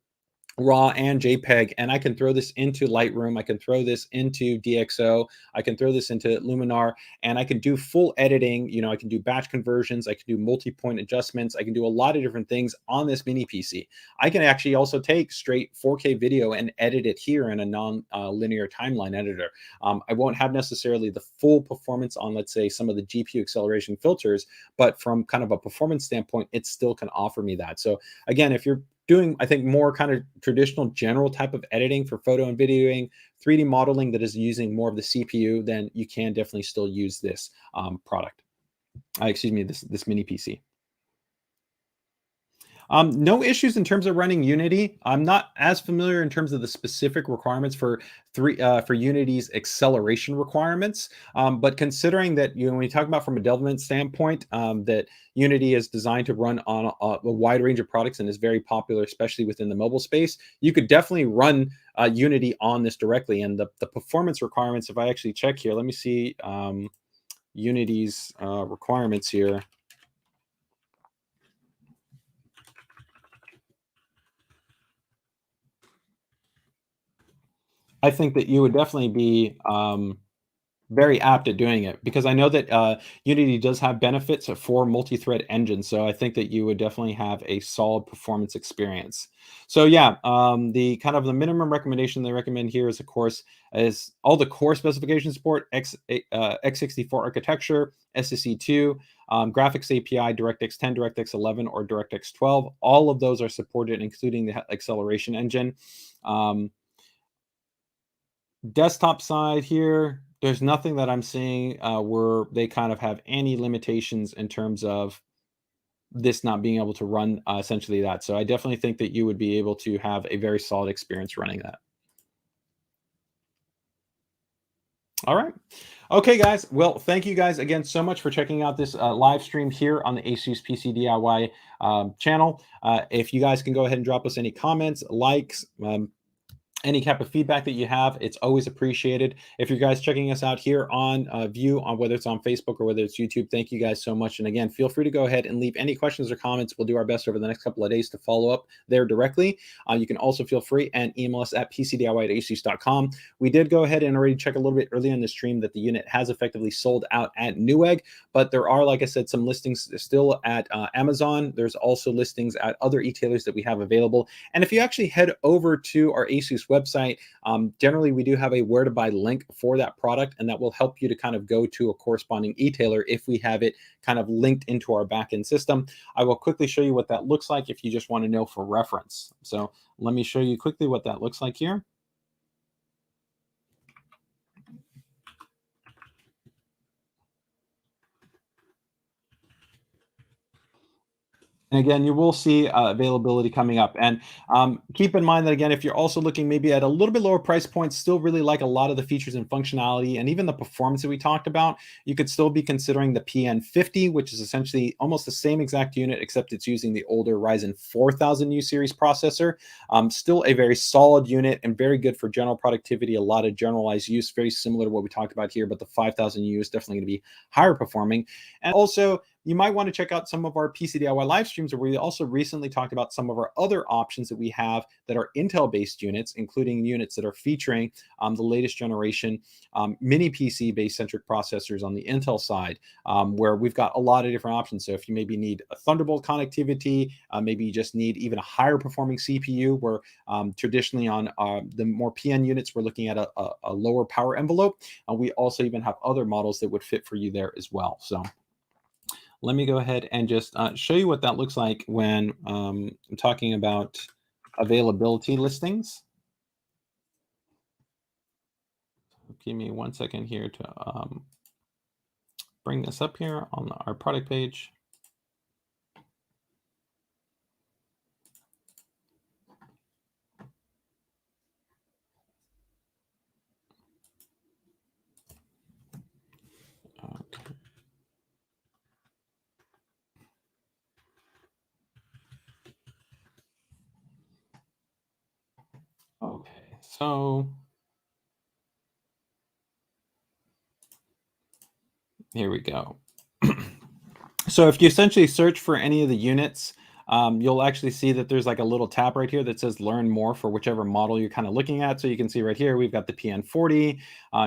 RAW and JPEG, and I can throw this into Lightroom, I can throw this into DxO, I can throw this into Luminar, and I can do full editing. I can do batch conversions, I can do multi-point adjustments, I can do a lot of different things on this mini PC. I can actually also take straight 4K video and edit it here in a non-linear timeline editor. I won't have necessarily the full performance on, let's say, some of the GPU acceleration filters, but from kind of a performance standpoint, it still can offer me that. So again, if you're doing, I think, more kind of traditional general type of editing for photo and videoing, 3D modeling that is using more of the CPU, then you can definitely still use this product. This mini PC. No issues in terms of running Unity. I'm not as familiar in terms of the specific requirements for Unity's acceleration requirements. But considering that, when you talk about from a development standpoint, that Unity is designed to run on a wide range of products and is very popular, especially within the mobile space, you could definitely run Unity on this directly. And the performance requirements, if I actually check here, let me see Unity's requirements here. I think that you would definitely be very apt at doing it, because I know that Unity does have benefits for multi-thread engines. So I think that you would definitely have a solid performance experience. So yeah, the kind of the minimum recommendation they recommend here is, of course, is all the core specification support, x64 architecture, SSE2, graphics API, DirectX 10, DirectX 11, or DirectX 12. All of those are supported, including the acceleration engine. Desktop side here, there's nothing that I'm seeing where they kind of have any limitations in terms of this not being able to run essentially that. So I definitely think that you would be able to have a very solid experience running that. All right. Okay, guys. Well, thank you guys again so much for checking out this live stream here on the ASUS PC DIY channel. If you guys can go ahead and drop us any comments, likes, any type of feedback that you have, it's always appreciated. If you guys checking us out here on view, on whether it's on Facebook or whether it's YouTube, thank you guys so much. And again, feel free to go ahead and leave any questions or comments. We'll do our best over the next couple of days to follow up there directly. You can also feel free and email us at pcdiy@asus.com. We did go ahead and already check a little bit earlier in the stream that the unit has effectively sold out at Newegg, but there are, like I said, some listings still at Amazon. There's also listings at other e-tailers that we have available. And if you actually head over to our ASUS website, generally we do have a where to buy link for that product, and that will help you to kind of go to a corresponding e-tailer if we have it kind of linked into our backend system. I will quickly show you what that looks like if you just want to know for reference. So let me show you quickly what that looks like here. And again, you will see availability coming up. And keep in mind that, again, if you're also looking maybe at a little bit lower price points, still really like a lot of the features and functionality and even the performance that we talked about, you could still be considering the PN50, which is essentially almost the same exact unit, except it's using the older Ryzen 4000U series processor. Still a very solid unit and very good for general productivity, a lot of generalized use, very similar to what we talked about here, but the 5000U is definitely going to be higher performing. And also, you might want to check out some of our PC DIY live streams, where we also recently talked about some of our other options that we have that are Intel-based units, including units that are featuring the latest generation mini PC-based centric processors on the Intel side, where we've got a lot of different options. So if you maybe need a Thunderbolt connectivity, maybe you just need even a higher performing CPU, where traditionally on the more PN units, we're looking at a lower power envelope. We also even have other models that would fit for you there as well. So let me go ahead and just show you what that looks like when I'm talking about availability listings. Give me 1 second here to bring this up here on our product page. Okay. Okay, so here we go. So if you essentially search for any of the units, you'll actually see that there's like a little tab right here that says learn more for whichever model you're kind of looking at. So you can see right here, we've got the PN40.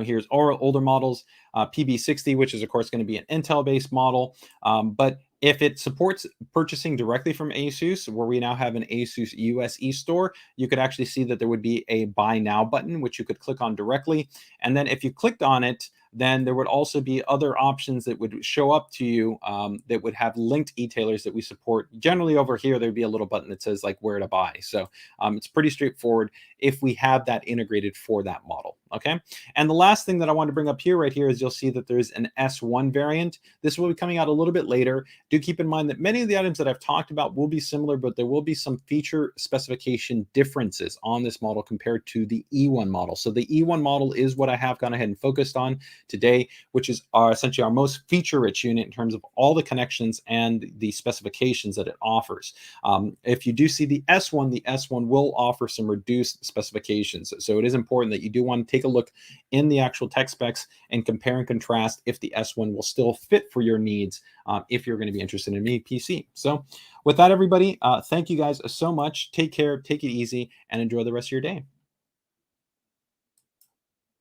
Here's older models, PB60, which is of course going to be an Intel-based model. But if it supports purchasing directly from ASUS, where we now have an ASUS US e-store, you could actually see that there would be a buy now button, which you could click on directly. And then if you clicked on it, then there would also be other options that would show up to you that would have linked e-tailers that we support. Generally over here, there'd be a little button that says like where to buy. So it's pretty straightforward if we have that integrated for that model. Okay. And the last thing that I want to bring up here right here is you'll see that there's an S1 variant. This will be coming out a little bit later. Do keep in mind that many of the items that I've talked about will be similar, but there will be some feature specification differences on this model compared to the E1 model. So the E1 model is what I have gone ahead and focused on today, which is essentially our most feature-rich unit in terms of all the connections and the specifications that it offers. If you do see the S1 will offer some reduced specifications. So it is important that you do want to take a look in the actual tech specs and compare and contrast if the S1 will still fit for your needs if you're going to be interested in a mini PC. So with that, everybody, thank you guys so much. Take care, take it easy, and enjoy the rest of your day.